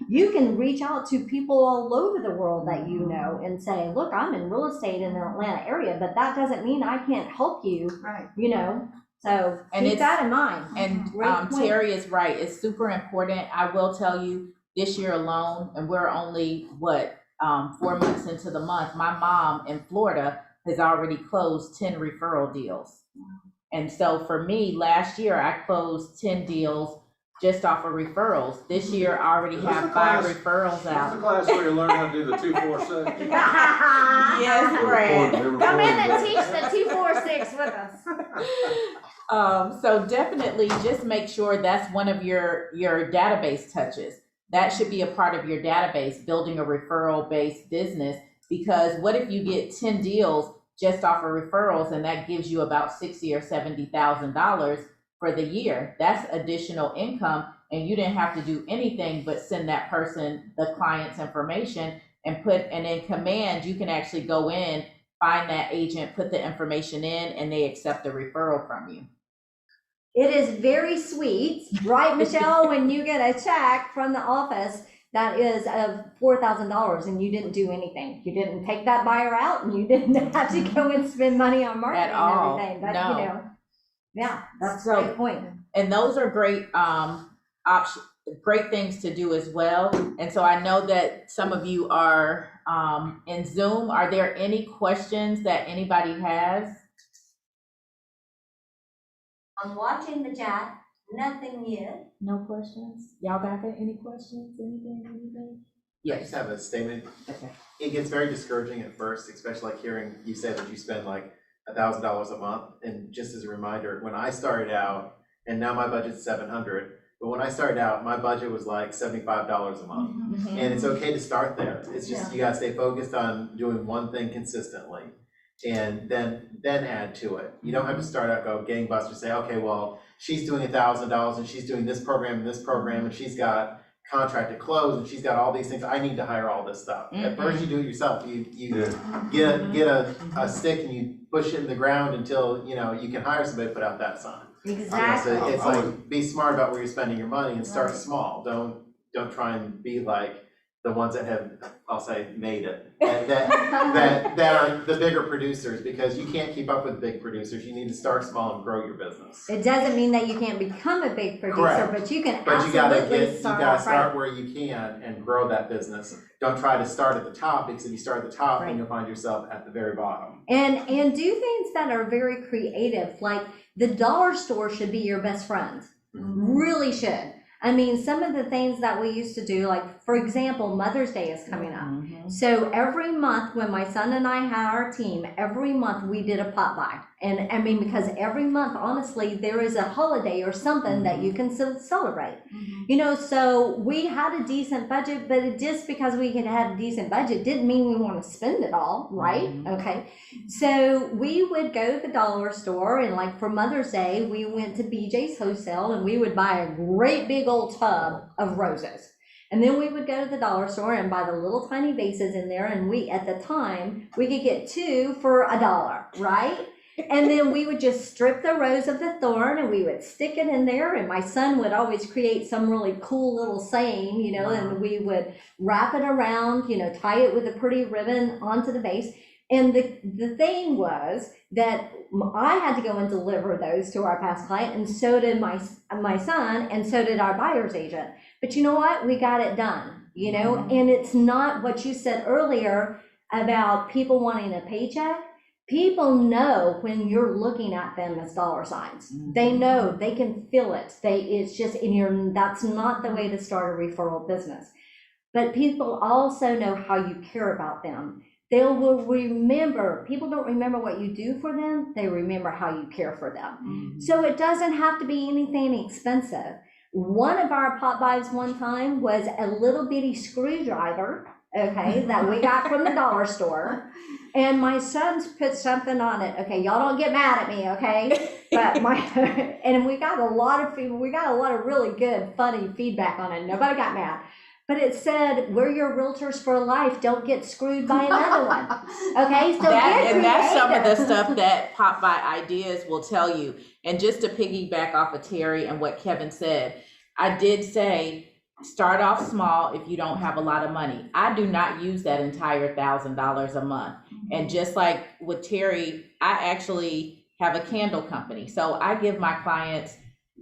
you can reach out to people all over the world that and say, look, I'm in real estate in the Atlanta area, but that doesn't mean I can't help you, So keep that in mind. And Terrie is right. It's super important. I will tell you, this year alone, and we're only, 4 months into the month, my mom in Florida has already closed 10 referral deals. And so for me, last year, I closed 10 deals just off of referrals. This year, I already have 5 referrals out. This the class where you learn how to do the 2-4-6? Yes, Brad. Come in and teach the 2-4-6 with us. So definitely just make sure that's one of your database touches. That should be a part of your database, building a referral-based business, because what if you get 10 deals just off of referrals and that gives you about $60,000 or $70,000 for the year? That's additional income, and you didn't have to do anything but send that person the client's information and in Command, you can actually go in, find that agent, put the information in, and they accept a referral from you. It is very sweet, right, Michelle, when you get a check from the office that is of $4,000 and you didn't do anything. You didn't take that buyer out and you didn't have to go and spend money on marketing and everything. But, no. Yeah, that's a great point. And those are great options, great things to do as well. And so I know that some of you are in Zoom. Are there any questions that anybody has? I'm watching the chat. Nothing yet. No questions? Y'all got any questions? Anything? I just have a statement. Okay. It gets very discouraging at first, especially like hearing you say that you spend like $1,000 a month. And just as a reminder, when I started out, and now my budget's $700, but when I started out, my budget was like $75 a month. Mm-hmm. And it's okay to start there. It's just, you gotta stay focused on doing one thing consistently and then add to it. You don't have to start out, go gangbusters, say, okay, well, she's doing $1,000 and she's doing this program and she's got contract to close and she's got all these things. I need to hire all this stuff. At first you do it yourself. You get a stick and you push it in the ground until, you can hire somebody to put out that sign. Exactly. So it's like, be smart about where you're spending your money and start small. Don't try and be like the ones that have, I'll say, made it. That are the bigger producers, because you can't keep up with big producers. You need to start small and grow your business. It doesn't mean that you can't become a big producer, Correct. but you can But you gotta absolutely start where you can and grow that business. Don't try to start at the top, because if you start at the top, then you'll find yourself at the very bottom. And do things that are very creative, like the dollar store should be your best friend. Really should. I mean, some of the things that we used to do, like, for example, Mother's Day is coming up. So every month when my son and I had our team, every month we did a pot buy. And I mean, because every month, honestly, there is a holiday or something that you can celebrate. So we had a decent budget, but just because we had a decent budget didn't mean we want to spend it all, right? Okay. So we would go to the dollar store, and like for Mother's Day, we went to BJ's Wholesale and we would buy a great big old tub of roses. And then we would go to the dollar store and buy the little tiny vases in there. And at the time, we could get 2 for $1, right? And then we would just strip the rose of the thorn and we would stick it in there. And my son would always create some really cool little saying, and we would wrap it around, tie it with a pretty ribbon onto the vase. And the thing was that I had to go and deliver those to our past client, and so did my son, and so did our buyer's agent. But you know what? We got it done, and it's not what you said earlier about people wanting a paycheck. People know when you're looking at them as dollar signs. They know, they can feel it. It's just that's not the way to start a referral business. But people also know how you care about them. They will remember. People don't remember what you do for them. They remember how you care for them. So it doesn't have to be anything expensive. One of our pop buys one time was a little bitty screwdriver, okay, that we got from the dollar store. And my sons put something on it. Okay, y'all don't get mad at me, okay? But and we got a lot of really good, funny feedback on it. Nobody got mad. But it said, we're your realtors for life. Don't get screwed by another one. Okay, so that's some of the creative. stuff that Pop by Ideas will tell you. And just to piggyback off of Terry and what Kevin said, I did say, start off small if you don't have a lot of money. I do not use that entire $1,000 a month. And just like with Terry, I actually have a candle company. So I give my clients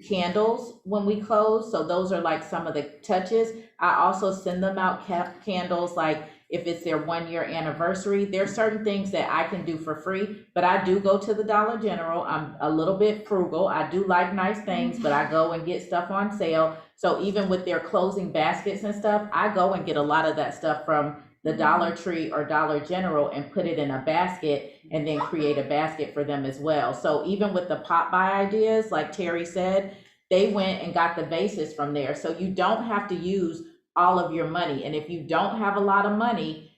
candles when we close. So those are like some of the touches. I also send them out candles, like if it's their 1 year anniversary. There's certain things that I can do for free, but I do go to the Dollar General. I'm a little bit frugal. I do like nice things, but I go and get stuff on sale. So even with their closing baskets and stuff, I go and get a lot of that stuff from the Dollar Tree or Dollar General and put it in a basket and then create a basket for them as well. So even with the pop by ideas, like Terry said, they went and got the basis from there. So you don't have to use all of your money. And if you don't have a lot of money,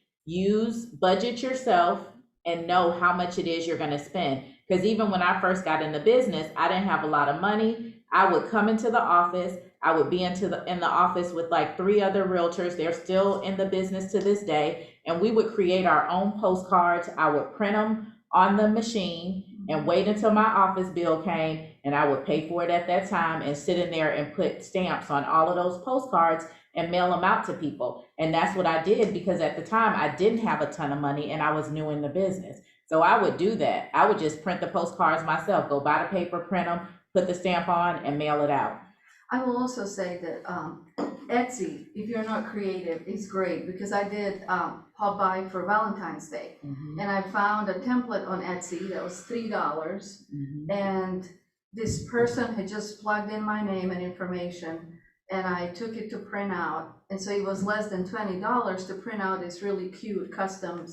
budget yourself and know how much it is you're going to spend. Because even when I first got into business, I didn't have a lot of money. I would come into the office. I would be in the office with like 3 other realtors. They're still in the business to this day. And we would create our own postcards. I would print them on the machine and wait until my office bill came, and I would pay for it at that time and sit in there and put stamps on all of those postcards and mail them out to people. And that's what I did, because at the time I didn't have a ton of money and I was new in the business. So I would do that. I would just print the postcards myself, go buy the paper, print them, put the stamp on, and mail it out. I will also say that Etsy, if you're not creative, is great, because I did pop by for Valentine's Day, and I found a template on Etsy that was $3, and this person had just plugged in my name and information, and I took it to print out, and so it was less than $20 to print out this really cute custom,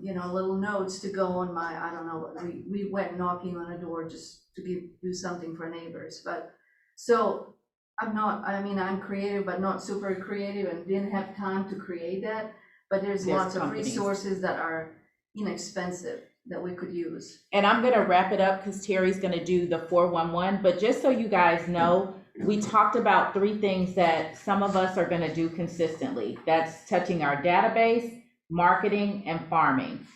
little notes to go on my, I don't know, we went knocking on a door just to do something for neighbors. But so I'm creative, but not super creative, and didn't have time to create that. But there's lots of resources that are inexpensive that we could use. And I'm going to wrap it up because Terry's going to do the 411. But just so you guys know, we talked about 3 things that some of us are going to do consistently. That's touching our database, marketing, and farming.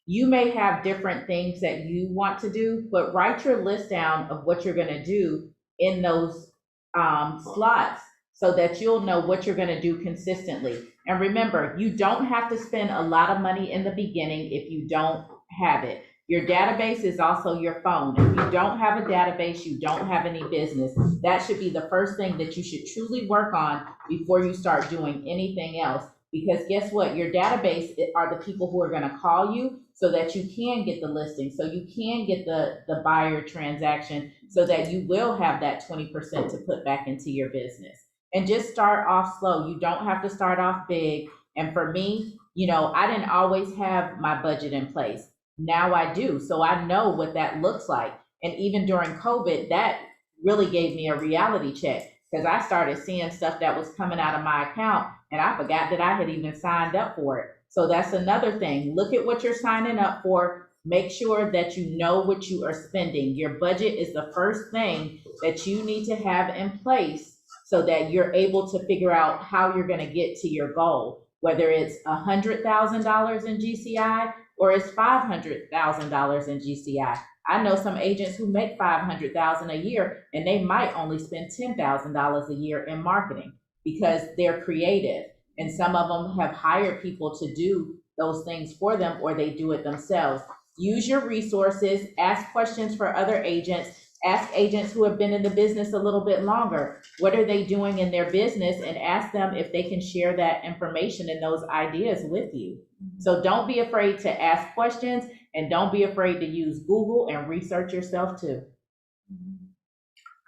You may have different things that you want to do, but write your list down of what you're going to do in those slots so that you'll know what you're going to do consistently. And remember, you don't have to spend a lot of money in the beginning if you don't have it. Your database is also your phone. If you don't have a database, you don't have any business. That should be the first thing that you should truly work on before you start doing anything else. Because guess what? Your database are the people who are going to call you so that you can get the listing, so you can get the buyer transaction, so that you will have that 20% to put back into your business. And just start off slow. You don't have to start off big. And for me, I didn't always have my budget in place. Now I do. So I know what that looks like. And even during COVID, that really gave me a reality check, because I started seeing stuff that was coming out of my account and I forgot that I had even signed up for it. So that's another thing. Look at what you're signing up for. Make sure that you know what you are spending. Your budget is the first thing that you need to have in place so that you're able to figure out how you're going to get to your goal, whether it's $100,000 in GCI or it's $500,000 in GCI. I know some agents who make $500,000 a year and they might only spend $10,000 a year in marketing because they're creative. And some of them have hired people to do those things for them, or they do it themselves. Use your resources, ask questions for other agents, ask agents who have been in the business a little bit longer. What are they doing in their business? And ask them if they can share that information and those ideas with you. So don't be afraid to ask questions, and don't be afraid to use Google and research yourself too.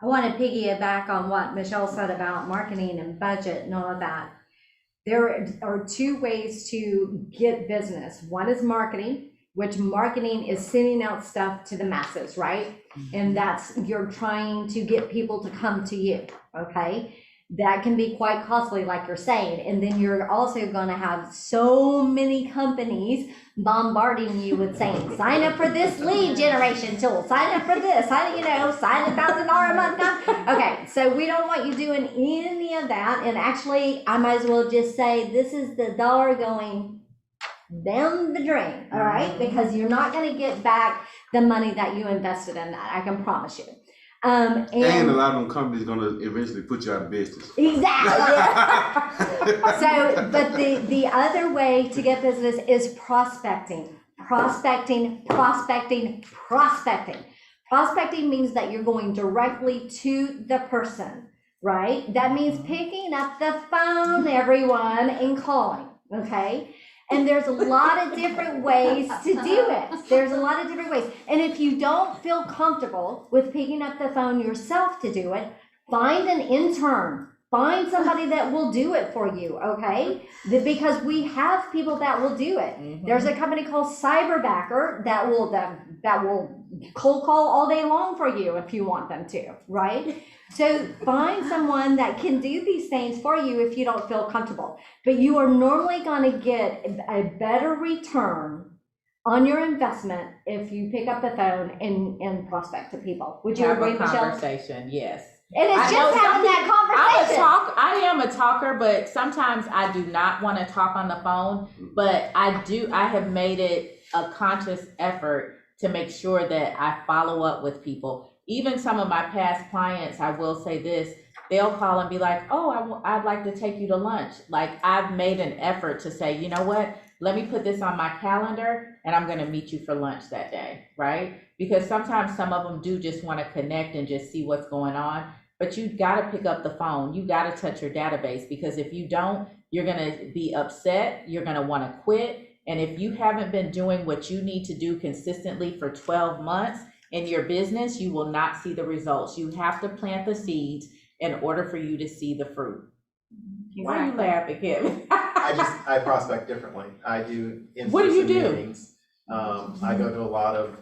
I want to piggyback on what Michelle said about marketing and budget and all of that. There are 2 ways to get business. One is marketing, which marketing is sending out stuff to the masses, right? And that's, you're trying to get people to come to you, okay? That can be quite costly, like you're saying. And then you're also gonna have so many companies bombarding you with saying, sign up for this lead generation tool, sign up for this, sign $1,000 a month now. Okay, so we don't want you doing any of that. And actually, I might as well just say, this is the dollar going down the drain, all right? Because you're not gonna get back the money that you invested in that, I can promise you. And a lot of them companies gonna eventually put you out of business. Exactly. So, but the other way to get business is prospecting. Prospecting means that you're going directly to the person, right? That means picking up the phone, everyone, and calling, okay? And there's a lot of different ways to do it. There's a lot of different ways. And if you don't feel comfortable with picking up the phone yourself to do it, find an intern. Find somebody that will do it for you, okay? Because we have people that will do it. There's a company called Cyberbacker that will cold call all day long for you if you want them to, right? So find someone that can do these things for you if you don't feel comfortable. But you are normally going to get a better return on your investment if you pick up the phone and prospect to people. Would you Have agree, a Michelle? conversation, yes. And it's I just know having that conversation. I am a talker, but sometimes I do not want to talk on the phone. But I have made it a conscious effort to make sure that I follow up with people. Even some of my past clients, I will say this, they'll call and be like, oh, I'd like to take you to lunch. Like, I've made an effort to say, you know what, let me put this on my calendar and I'm gonna meet you for lunch that day, right? Because sometimes some of them do just wanna connect and just see what's going on. But you gotta pick up the phone, you gotta touch your database, because if you don't, you're gonna be upset, you're gonna wanna quit. And if you haven't been doing what you need to do consistently for 12 months in your business, you will not see the results. You have to plant the seeds in order for you to see the fruit. Why are you laughing, Kevin? I prospect differently. I do What do you in-person do? meetings. I go to a lot of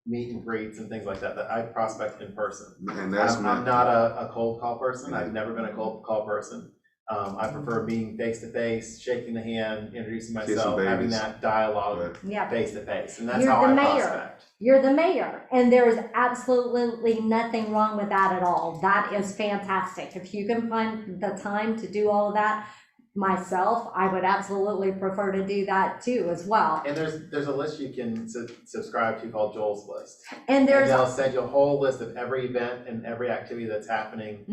meet and greets and things like that I prospect in person. And that's I'm not a cold call person. I've never been a cold call person. I prefer being face-to-face, shaking the hand, introducing myself, having that dialogue Yeah. face-to-face, and that's You're how the I mayor. prospect. You're the mayor, and there is absolutely nothing wrong with that at all. That is fantastic. If you can find the time to do all of that, myself, I would absolutely prefer to do that too as well. And there's a list you can subscribe to called Joel's List. And there's they'll send you a whole list of every event and every activity that's happening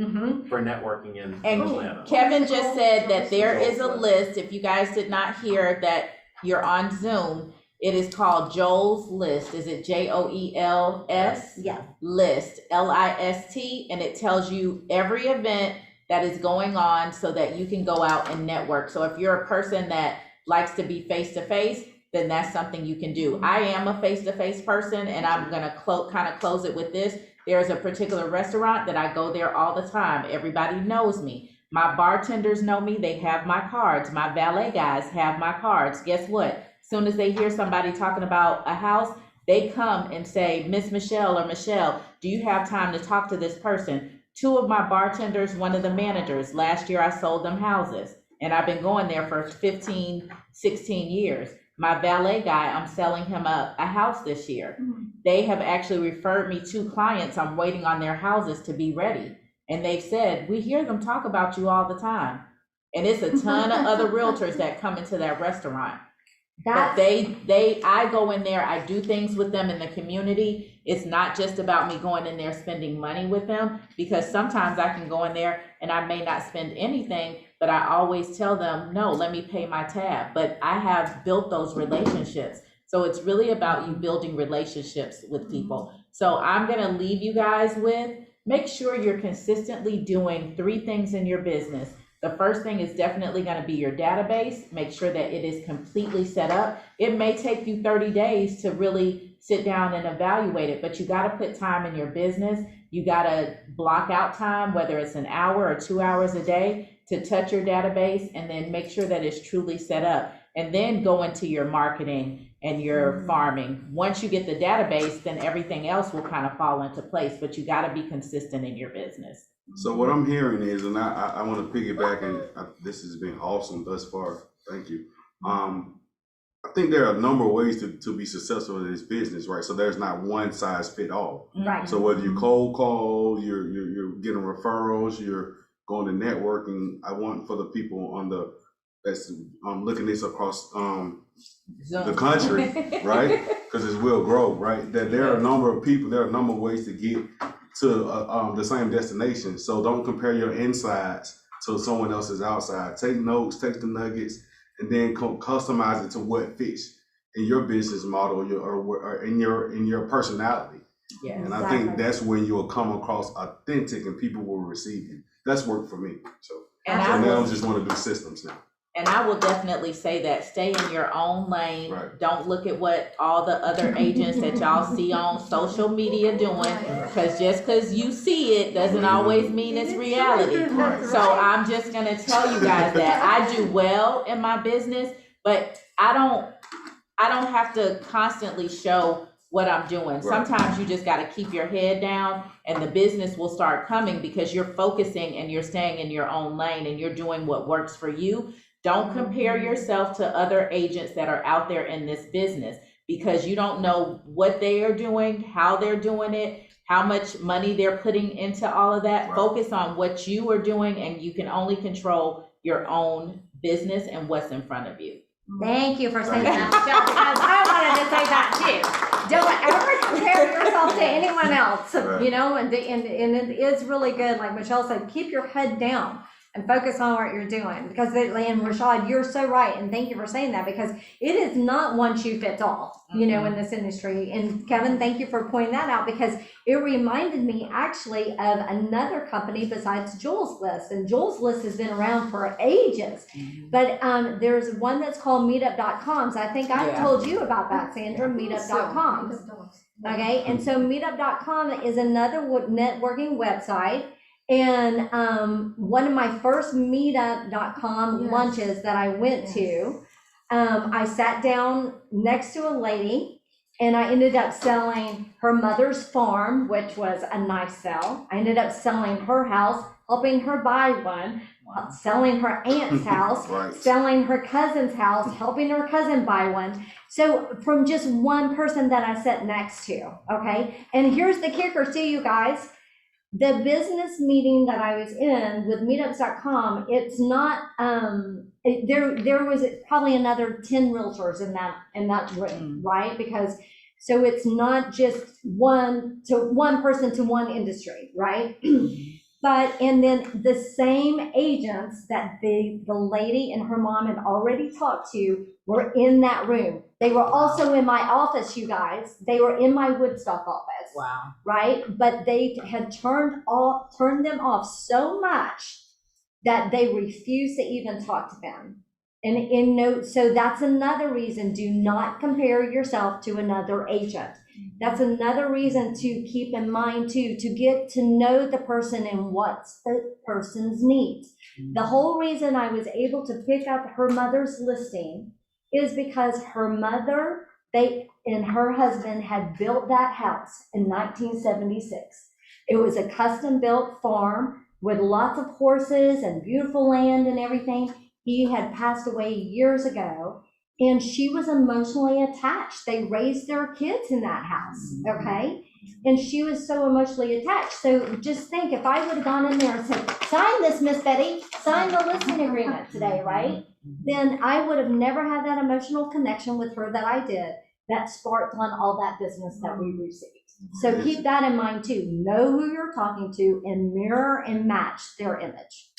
for networking in Atlanta. Kevin just said that there is a list, if you guys did not hear that you're on Zoom, it is called Joel's List. Is it JOELS? Yeah. List, LIST, and it tells you every event that is going on so that you can go out and network. So if you're a person that likes to be face-to-face, then that's something you can do. I am a face-to-face person, and I'm gonna kind of close it with this. There's a particular restaurant that I go there all the time. Everybody knows me. My bartenders know me, they have my cards. My valet guys have my cards. Guess what? Soon as they hear somebody talking about a house, they come and say, Miss Michelle or Michelle, do you have time to talk to this person? 2 of my bartenders, one of the managers, last year I sold them houses, and I've been going there for 15, 16 years. My valet guy, I'm selling him a house this year. They have actually referred me 2 clients. I'm waiting on their houses to be ready. And they've said, we hear them talk about you all the time. And it's a ton of other realtors that come into that restaurant. But I go in there, I do things with them in the community. It's not just about me going in there spending money with them, because sometimes I can go in there and I may not spend anything, but I always tell them, no, let me pay my tab. But I have built those relationships. So it's really about you building relationships with people. So I'm gonna leave you guys with, make sure you're consistently doing 3 things in your business. The first thing is definitely going to be your database. Make sure that it is completely set up. It may take you 30 days to really sit down and evaluate it, but you got to put time in your business. You got to block out time, whether it's an hour or 2 hours a day, to touch your database, and then make sure that it's truly set up. And then go into your marketing and you're farming. Once you get the database, then everything else will kind of fall into place, but you got to be consistent in your business. So what I'm hearing is, and I want to piggyback, and this has been awesome thus far. Thank you. I think there are a number of ways to be successful in this business, right? So there's not one size fit all. Right. So whether you cold call, you're getting referrals, you're going to networking. I want for the people that's looking this across the country, right? Because it will grow, right? That there are a number of people, there are a number of ways to get to the same destination. So don't compare your insides to someone else's outside. Take notes, take the nuggets, and then customize it to what fits in your business model or in your personality. Yeah, and I think that's when you'll come across authentic and people will receive you. That's worked for me. So now I just want to do systems now. And I will definitely say that stay in your own lane. Right. Don't look at what all the other agents that y'all see on social media doing, because just because you see it doesn't always mean it's reality. Right. So I'm just gonna tell you guys that I do well in my business, but I don't have to constantly show what I'm doing. Right. Sometimes you just got to keep your head down and the business will start coming because you're focusing and you're staying in your own lane and you're doing what works for you. Don't compare yourself to other agents that are out there in this business, because you don't know what they are doing, how they're doing it, how much money they're putting into all of that. Right. Focus on what you are doing, and you can only control your own business and what's in front of you. Thank you for saying that, Michelle, because I wanted to say that too. Don't ever compare yourself to anyone else, Right. you know, and it is really good. Like Michelle said, keep your head down and focus on what you're doing, because and Rashad, you're so right, and thank you for saying that, because it is not one shoe fits all, you know, in this industry. And Kevin, thank you for pointing that out, because it reminded me actually of another company besides Joel's List, and Joel's List has been around for ages, but there's one that's called Meetup.com. So I think I've told you about that, Sandra. Meetup.com. Okay, and so Meetup.com is another networking website. And one of my first Meetup.com lunches that I went to, I sat down next to a lady, and I ended up selling her mother's farm, which was a nice sell. I ended up selling her house, helping her buy one, selling her aunt's house, Right. selling her cousin's house, helping her cousin buy one. So from just one person that I sat next to, okay? And here's the kicker too, you guys. The business meeting that I was in with meetups.com, it's not, there was probably another 10 realtors in that room, right? Because, so it's not just one person to one industry, right? But, and then the same agents that the lady and her mom had already talked to were in that room. They were also in my office, you guys. They were in my Woodstock office. Wow. Right? But they had turned them off so much that they refused to even talk to them. And so that's another reason, do not compare yourself to another agent. That's another reason to keep in mind too, to get to know the person and what's the person's needs. The whole reason I was able to pick up her mother's listing is because her mother, and her husband had built that house in 1976. It was a custom built farm with lots of horses and beautiful land and everything. He had passed away years ago, and she was emotionally attached. They raised their kids in that house, okay? And she was so emotionally attached. So just think, if I would have gone in there and said, sign this, Miss Betty, sign the listing agreement today, right? Then I would have never had that emotional connection with her that I did, that sparked on all that business that we received. So keep that in mind too. Know who you're talking to and mirror and match their image.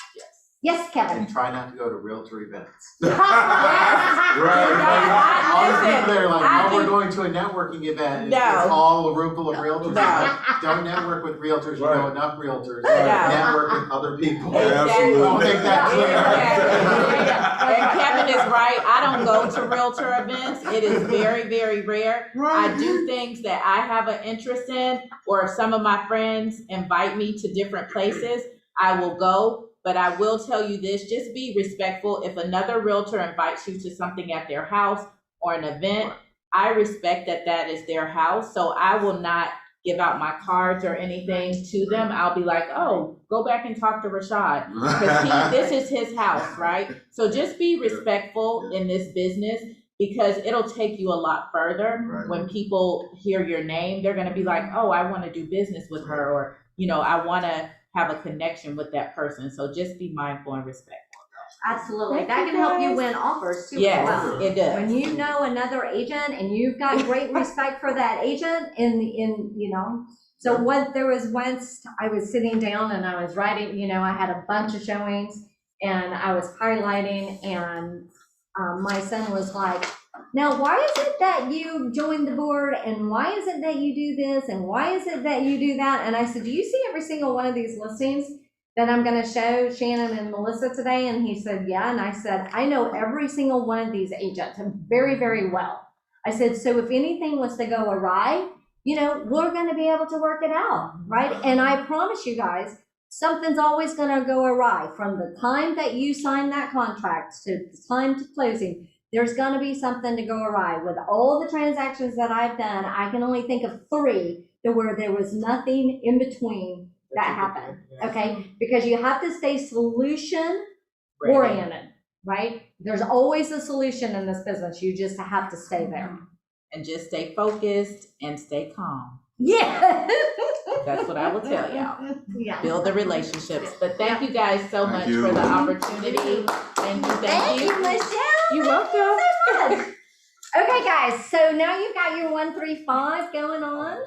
Yes, Kevin. And try not to go to realtor events. Right. All the people that are like, I no, we're do- going to a networking event. It's No. all a room full of realtors. No. Don't network with realtors. You Right. know enough realtors. No. Network with other people. Exactly. Don't make that clear. And Kevin is right. I don't go to realtor events. It is very, very rare. I do things that I have an interest in, or if some of my friends invite me to different places, I will go. But I will tell you this, just be respectful. If another realtor invites you to something at their house or an event, I respect that that is their house, so I will not give out my cards or anything to them. I'll be like, oh, go back and talk to Rashad, because this is his house, right? So just be respectful in this business, because it'll take you a lot further. Right. When people hear your name, they're gonna be like, oh, I wanna do business with her, or, I wanna have a connection with that person. So just be mindful and respectful. Absolutely. That can help you win offers too as Yes, well. it does. When you know another agent and you've got great respect for that agent so what there was once I was sitting down and I was writing, I had a bunch of showings and I was highlighting, and my son was like, now why is it that you joined the board, and why is it that you do this, and why is it that you do that? And I said, do you see every single one of these listings that I'm going to show Shannon and Melissa today? And he said, yeah. And I said, I know every single one of these agents very, very well. I said, so if anything was to go awry, we're going to be able to work it out, right? And I promise you guys, something's always going to go awry from the time that you sign that contract to the time to closing. There's going to be something to go awry. With all the transactions that I've done, I can only think of 3 to where there was nothing in between that happened, okay? Because you have to stay solution oriented, right? There's always a solution in this business. You just have to stay there. And just stay focused and stay calm. Yeah. That's what I will tell y'all. Yeah. Build the relationships. But thank you guys so Thank much you. for the opportunity. Thank you, Thank you, Michelle. You're welcome. So much. Okay, guys, so now you've got your 135 going on.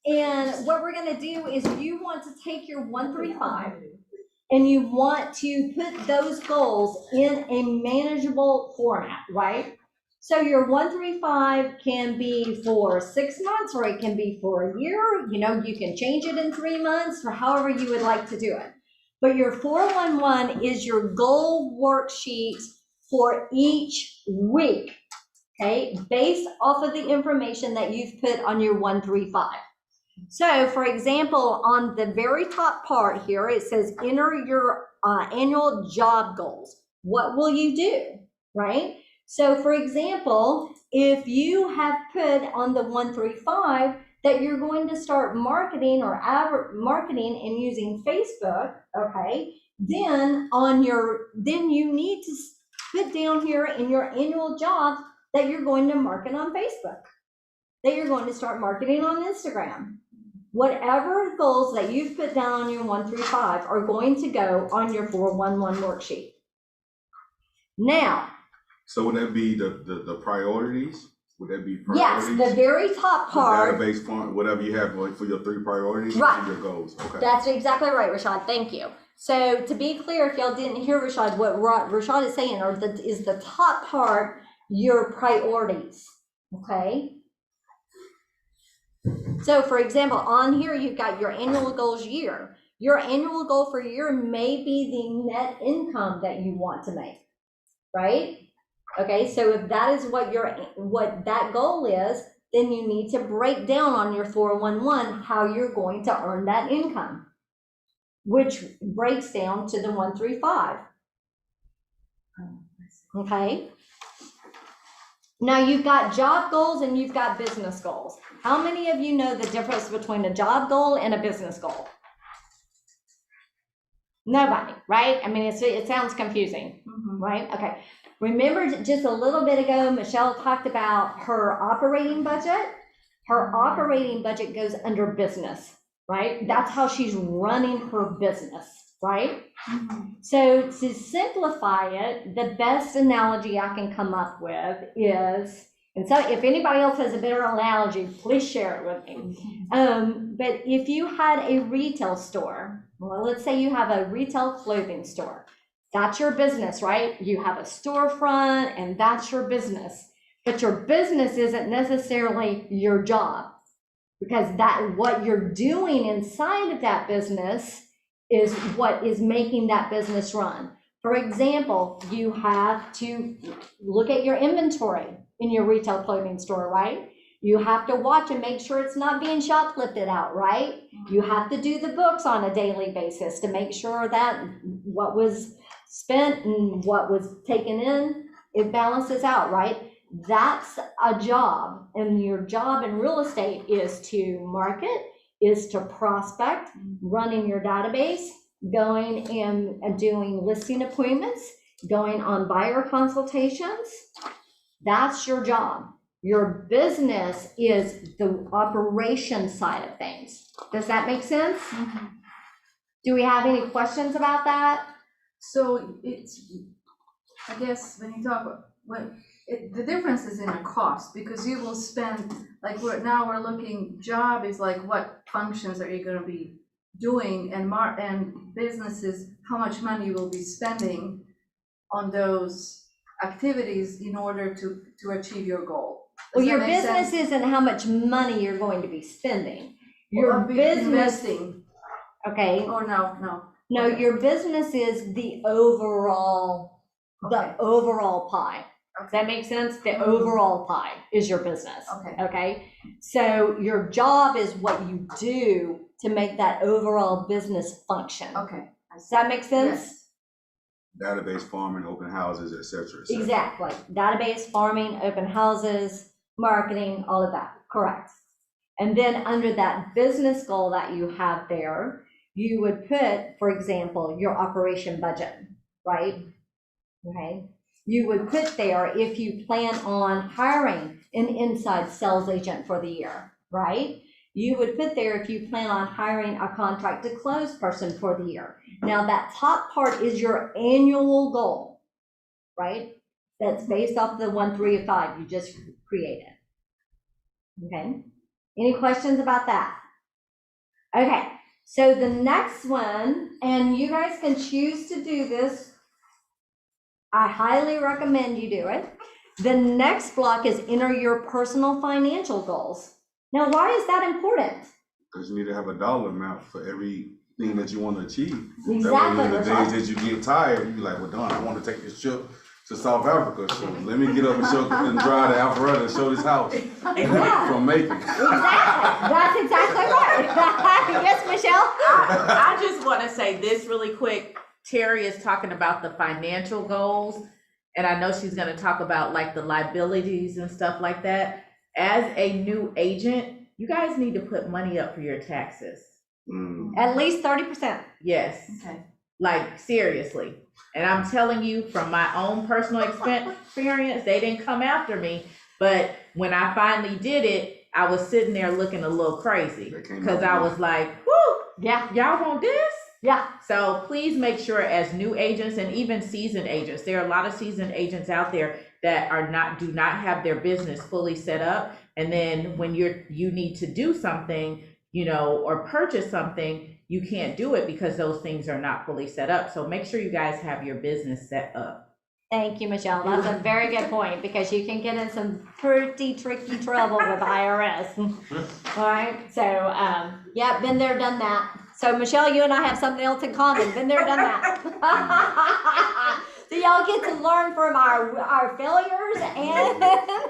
And what we're gonna do is you want to take your 135 and you want to put those goals in a manageable format, right? So your 135 can be for 6 months, or it can be for a year. You can change it in 3 months, or however you would like to do it. But your 411 is your goal worksheet for each week, okay? Based off of the information that you've put on your 135. So for example, on the very top part here, it says enter your annual job goals. What will you do, right? So for example, if you have put on the 135 that you're going to start marketing or marketing and using Facebook, okay, then you need to put down here in your annual jobs that you're going to market on Facebook, that you're going to start marketing on Instagram. Whatever goals that you've put down on your 135 are going to go on your 411 worksheet. Now, So would that be the priorities? Would that be priorities? yes, the very top part. The database font, whatever you have for your 3 priorities Right. and your goals. Okay. That's exactly right, Rashad. Thank you. So to be clear, if y'all didn't hear Rashad, what Rashad is saying is the top part your priorities, okay? So for example, on here, you've got your annual goals year. Your annual goal for year may be the net income that you want to make, right? Okay, so if that is what that goal is, then you need to break down on your 411 how you're going to earn that income, which breaks down to the 135. Okay. Now you've got job goals and you've got business goals. How many of you know the difference between a job goal and a business goal? Nobody, right? I mean, it sounds confusing, right? Okay. Remember just a little bit ago, Michelle talked about her operating budget. Her operating budget goes under business, right? That's how she's running her business, right? So to simplify it, the best analogy I can come up with is, and so if anybody else has a better analogy, please share it with me. But if you had a retail store, well, let's say you have a retail clothing store. That's your business, right? You have a storefront and that's your business. But your business isn't necessarily your job, because what you're doing inside of that business is what is making that business run. For example, you have to look at your inventory in your retail clothing store, right? You have to watch and make sure it's not being shoplifted out, right? You have to do the books on a daily basis to make sure that what was spent and what was taken in, it balances out, right? That's a job, and your job in real estate is to market, is to prospect, running your database, going and doing listing appointments, going on buyer consultations. That's your job. Your business is the operation side of things. Does that make sense? Do we have any questions about that? So it's, I guess, when you talk about, the difference is in the cost, because you will spend, like, we're looking, job is like, what functions are you gonna be doing, and businesses, how much money you will be spending on those activities in order to achieve your goal. Well, Does your that make business sense? isn't how much money you're going to be spending. Or Your be business, investing, okay, or no, no, okay. your business is the overall pie. Does that make sense? The overall pie is your business. Okay. Okay? So your job is what you do to make that overall business function. Okay. Does that make sense? Yes. Database farming, open houses, et cetera, et cetera. Exactly. Database, farming, open houses, marketing, all of that. Correct. And then under that business goal that you have there, you would put, for example, your operation budget, right? Okay. You would put there if you plan on hiring an inside sales agent for the year, right? You would put there if you plan on hiring a contract to close person for the year. Now that top part is your annual goal, right? That's based off the 1, 3, and 5 you just created. Okay. Any questions about that? Okay. So the next one, and you guys can choose to do this. I highly recommend you do it. The next block is enter your personal financial goals. Now, why is that important? Because you need to have a dollar amount for everything that you want to achieve. Exactly. That way, the days that you get tired, you be like, well, darn, I want to take this trip to South Africa, so let me get up and drive to Alpharetta and show this house from Macon. Exactly. That's exactly right. Yes, Michelle? I just want to say this really quick. Terrie is talking about the financial goals, and I know she's going to talk about like the liabilities and stuff like that. As a new agent, you guys need to put money up for your taxes. At least 30%. Yes. Okay. Like seriously. And I'm telling you from my own personal experience, they didn't come after me, but when I finally did it, I was sitting there looking a little crazy because I was like, whoo, Yeah. y'all want this? Yeah. So please make sure as new agents and even seasoned agents, there are a lot of seasoned agents out there that do not have their business fully set up. And then when you need to do something, or purchase something, you can't do it because those things are not fully set up. So make sure you guys have your business set up. Thank you, Michelle. That's a very good point because you can get in some pretty tricky trouble with IRS. All right. So, yeah, been there, done that. So, Michelle, you and I have something else in common. Been there, done that. So y'all get to learn from our failures and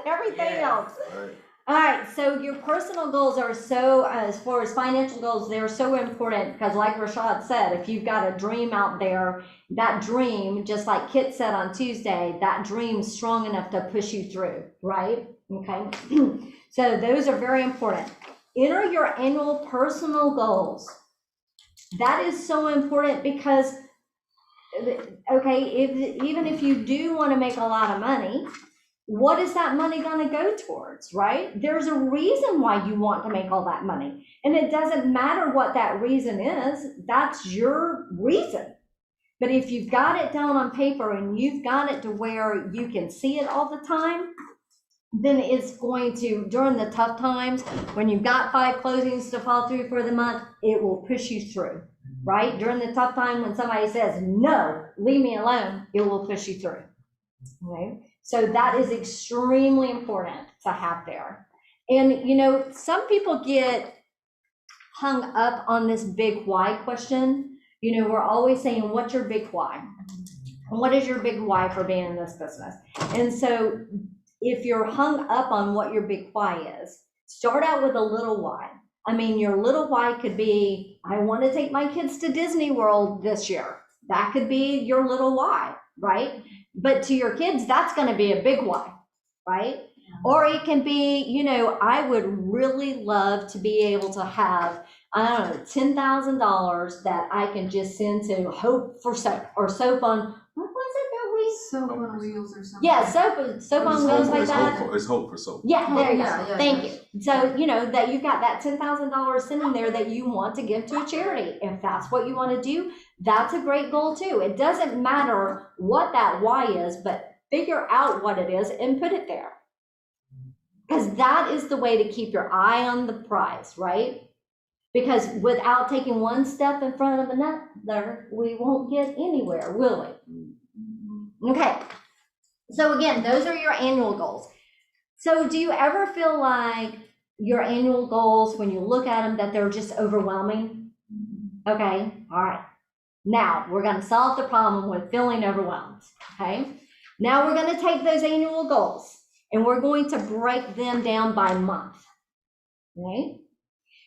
everything else. Right. All right, so your personal goals are so, as far as financial goals, they're so important because like Rashad said, if you've got a dream out there, that dream, just like Kit said on Tuesday, that dream's strong enough to push you through, right? Okay, so those are very important. Enter your annual personal goals. That is so important because, okay, even if you do want to make a lot of money, what is that money going to go towards, right? There's a reason why you want to make all that money. And it doesn't matter what that reason is, that's your reason. But if you've got it down on paper and you've got it to where you can see it all the time, then it's going to, during the tough times, when you've got 5 closings to fall through for the month, it will push you through, right? During the tough time when somebody says, no, leave me alone, it will push you through, right? So that is extremely important to have there. And, some people get hung up on this big why question. We're always saying, what's your big why? What is your big why for being in this business? And so if you're hung up on what your big why is, start out with a little why. I mean, your little why could be, I want to take my kids to Disney World this year. That could be your little why, right? But to your kids, that's going to be a big why. right? Or it can be, you know, I would really love to be able to have, I don't know, $10,000 that I can just send to Hope for Soap, or Soap on, what was it that we? Soap on wheels or something. Yeah, soap on It's wheels hope- like it's that. hope for- It's hope for soap. Yeah, there you go. Yeah, Thank yes. you. So, you know, that you've got that $10,000 sitting there that you want to give to a charity. If that's what you want to do, that's a great goal too. It doesn't matter what that why is, but figure out what it is and put it there. Because that is the way to keep your eye on the prize, right? Because without taking one step in front of another, we won't get anywhere, will we? Okay. So again, those are your annual goals. So do you ever feel like your annual goals, when you look at them, that they're just overwhelming? Okay, all right. Now we're going to solve the problem with feeling overwhelmed, okay? Now we're going to take those annual goals and we're going to break them down by month, okay?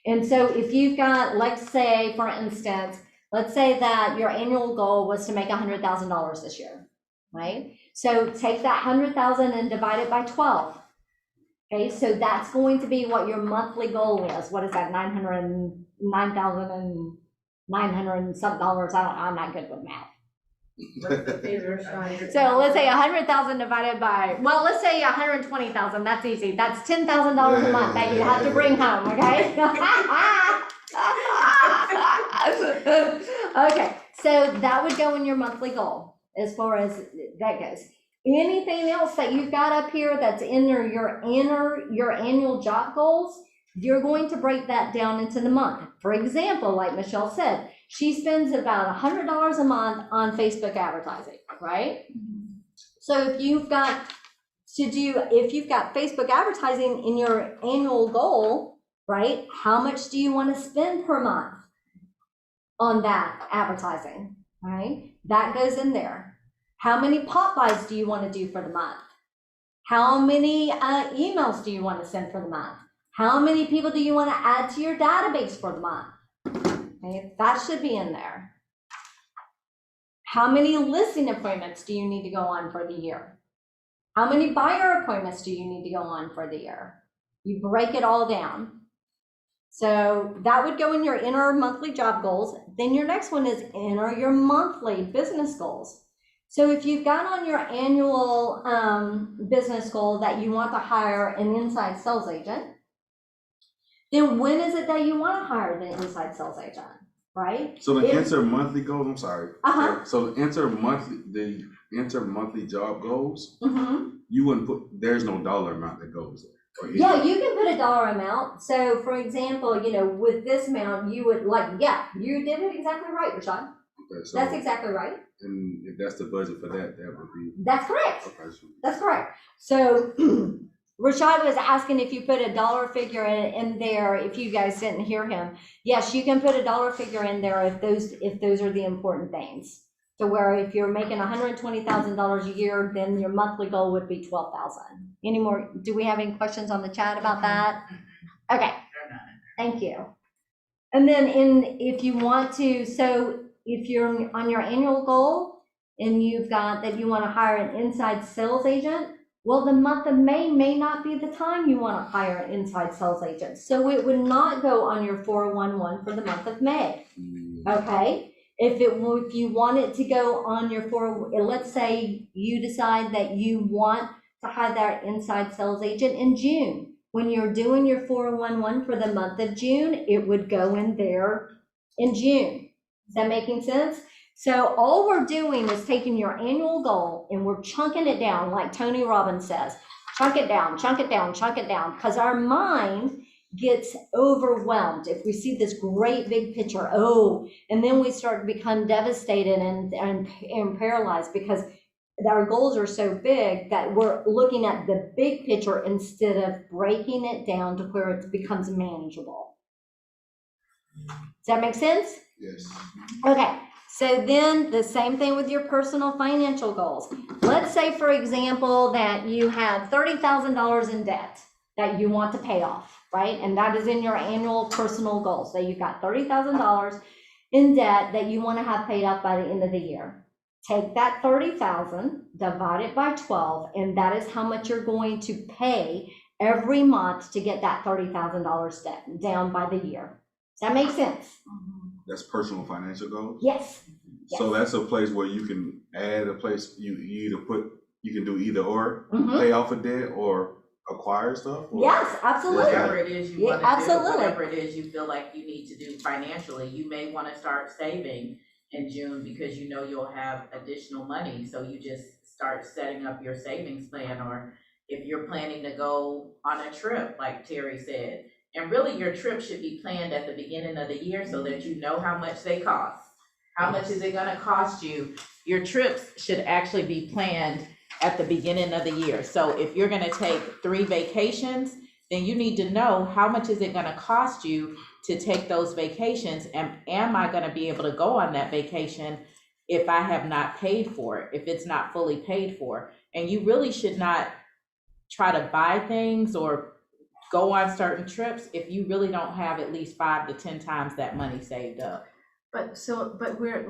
And so if you've got, let's say, for instance, let's say that your annual goal was to make $100,000 this year, right? So take that 100,000 and divide it by 12. Okay, so that's going to be what your monthly goal is. What is that? 909,900 and something dollars. I'm not good with math. So let's say 100,000 divided by, well, let's say 120,000. That's easy. That's $10,000 a month that you have to bring home. Okay. Okay, so that would go in your monthly goal as far as that goes. Anything else that you've got up here that's in your annual job goals, you're going to break that down into the month. For example, like Michelle said, she spends about $100 a month on Facebook advertising, right? So if you've got Facebook advertising in your annual goal, right? How much do you want to spend per month on that advertising, right? That goes in there. How many pop buys do you want to do for the month? How many emails do you want to send for the month? How many people do you want to add to your database for the month? Okay, that should be in there. How many listing appointments do you need to go on for the year? How many buyer appointments do you need to go on for the year? You break it all down. So that would go in your inner monthly job goals. Then your next one is enter your monthly business goals. So if you've got on your annual business goal that you want to hire an inside sales agent, then when is it that you want to hire the inside sales agent, right? So the enter monthly goals, I'm sorry. Uh-huh. So the enter monthly job goals, Mm-hmm. you wouldn't put, there's no dollar amount that goes there. Yeah, you can put a dollar amount. So for example, you know, with this amount, you would you did it exactly right, Rashad. Okay, so, That's exactly right. and if that's the budget for that, that would be. That's correct. Okay, so That's correct. So Rashad was asking if you put a dollar figure in there, if you guys didn't hear him. Yes, you can put a dollar figure in there if those are the important things. So where if you're making $120,000 a year, then your monthly goal would be $12,000. Any more? Do we have any questions on the chat about that? Okay. Thank you. And then if you want to, so if you're on your annual goal and you've got that you want to hire an inside sales agent, well, the month of May may not be the time you want to hire an inside sales agent. So it would not go on your 411 for the month of May. Okay. If you want it to go on your let's say you decide that you want to hire that inside sales agent in June. When you're doing your 411 for the month of June, it would go in there in June. Is that making sense? So all we're doing is taking your annual goal and we're chunking it down, like Tony Robbins says, chunk it down, chunk it down, chunk it down, because our mind gets overwhelmed if we see this great big picture, and then we start to become devastated and paralyzed because our goals are so big that we're looking at the big picture instead of breaking it down to where it becomes manageable. Does that make sense? yes. Okay, so then the same thing with your personal financial goals. Let's say, for example, that you have $30,000 in debt that you want to pay off, right? And that is in your annual personal goals. So you've got $30,000 in debt that you want to have paid off by the end of the year. take that 30,000, divide it by 12, and that is how much you're going to pay every month to get that $30,000 down by the year. Does that make sense? That's personal financial goals? Yes. So that's a place where you can add a place, you can do either or, Mhm. pay off a debt or acquire stuff? Or? Yes, absolutely. Whatever it is you Yeah, wanna do, absolutely. whatever it is you feel like you need to do financially, you may wanna start saving in June because you know you'll have additional money, so you just start setting up your savings plan, or if you're planning to go on a trip, like Terry said. And really, your trip should be planned at the beginning of the year so that you know how much they cost. How much is it gonna cost you? Your trips should actually be planned at the beginning of the year. So if you're gonna take 3 vacations, then you need to know how much is it gonna cost you to take those vacations, and am I gonna be able to go on that vacation if I have not paid for it, if it's not fully paid for? And you really should not try to buy things or go on certain trips if you really don't have at least 5 to 10 times that money saved up. But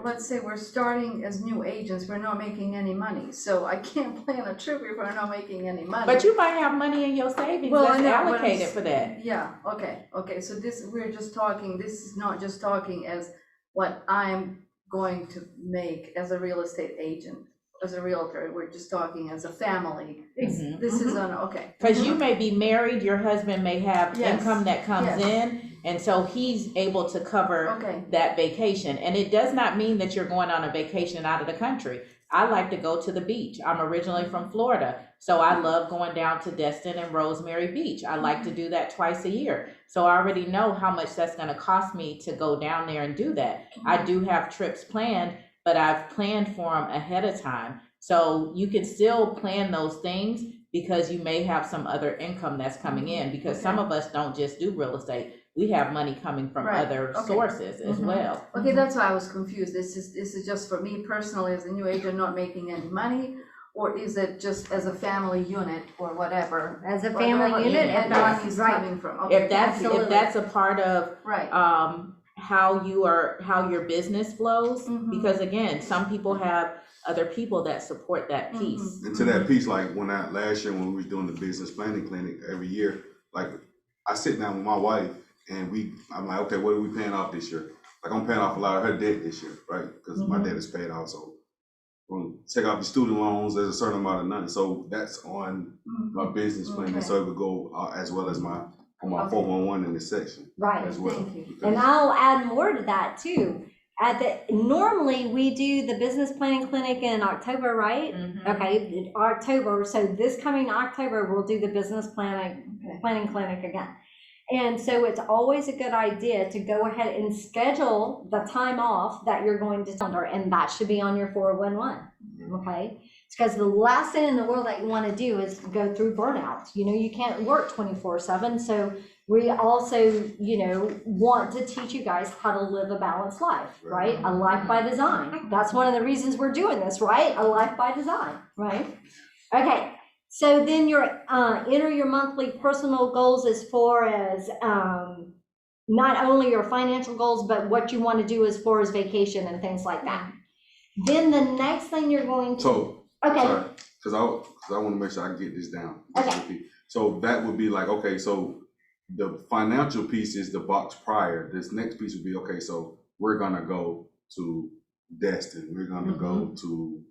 let's say we're starting as new agents, we're not making any money, so I can't plan a trip if we're not making any money. But you might have money in your savings Well, that's I know, but I'm allocated for that. Yeah, okay, so this is not just talking as what I'm going to make as a real estate agent, as a realtor, we're just talking as a family. Mhm. This is okay. Cause you may be married, your husband may have Yes, income that comes yes. in, and so he's able to cover Okay, that vacation. And it does not mean that you're going on a vacation out of the country. I like to go to the beach. I'm originally from Florida, so I love going down to Destin and Rosemary Beach. I like to do that twice a year. So I already know how much that's gonna cost me to go down there and do that. I do have trips planned, but I've planned for them ahead of time. So you can still plan those things because you may have some other income that's coming in, because some of us don't just do real estate. We have money coming from Right, other okay. sources as Mhm. well. okay, that's why I was confused. This is just for me personally as a new agent not making any money, or is it just as a family unit or whatever? As a Whatever family unit, and if the that's money's right. coming from, okay, If that's a part of right. how your business flows, Mhm. because again, some people have other people that support that piece. And to that piece, like last year when we was doing the business planning clinic every year, like I sit down with my wife and I'm like, okay, what are we paying off this year? Like I'm paying off a lot of her debt this year, right? Because my debt is paid off. So we'll take off the student loans, there's a certain amount of money. So that's on my business plan. And so it would go as well as my 411 in this section Right. as well. Thank you. And Because- I'll add more to that too. Normally we do the business planning clinic in October, right? Mhm. Okay, in October. So this coming October, we'll do the business planning clinic again. And so it's always a good idea to go ahead and schedule the time off that you're going to calendar, and that should be on your 411. Okay? Because the last thing in the world that you want to do is go through burnout. You know, you can't work 24/7. So we also, want to teach you guys how to live a balanced life, right? A life by design. That's one of the reasons we're doing this, right? A life by design, right? Okay. So then enter your monthly personal goals as far as not only your financial goals, but what you want to do as far as vacation and things like that. Then the next thing you're going to. So, Okay. sorry, because I want to make sure I get this down. Okay. So that would be like, okay, so the financial piece is the box prior. This next piece would be, okay, so we're gonna go to Destin. We're gonna go to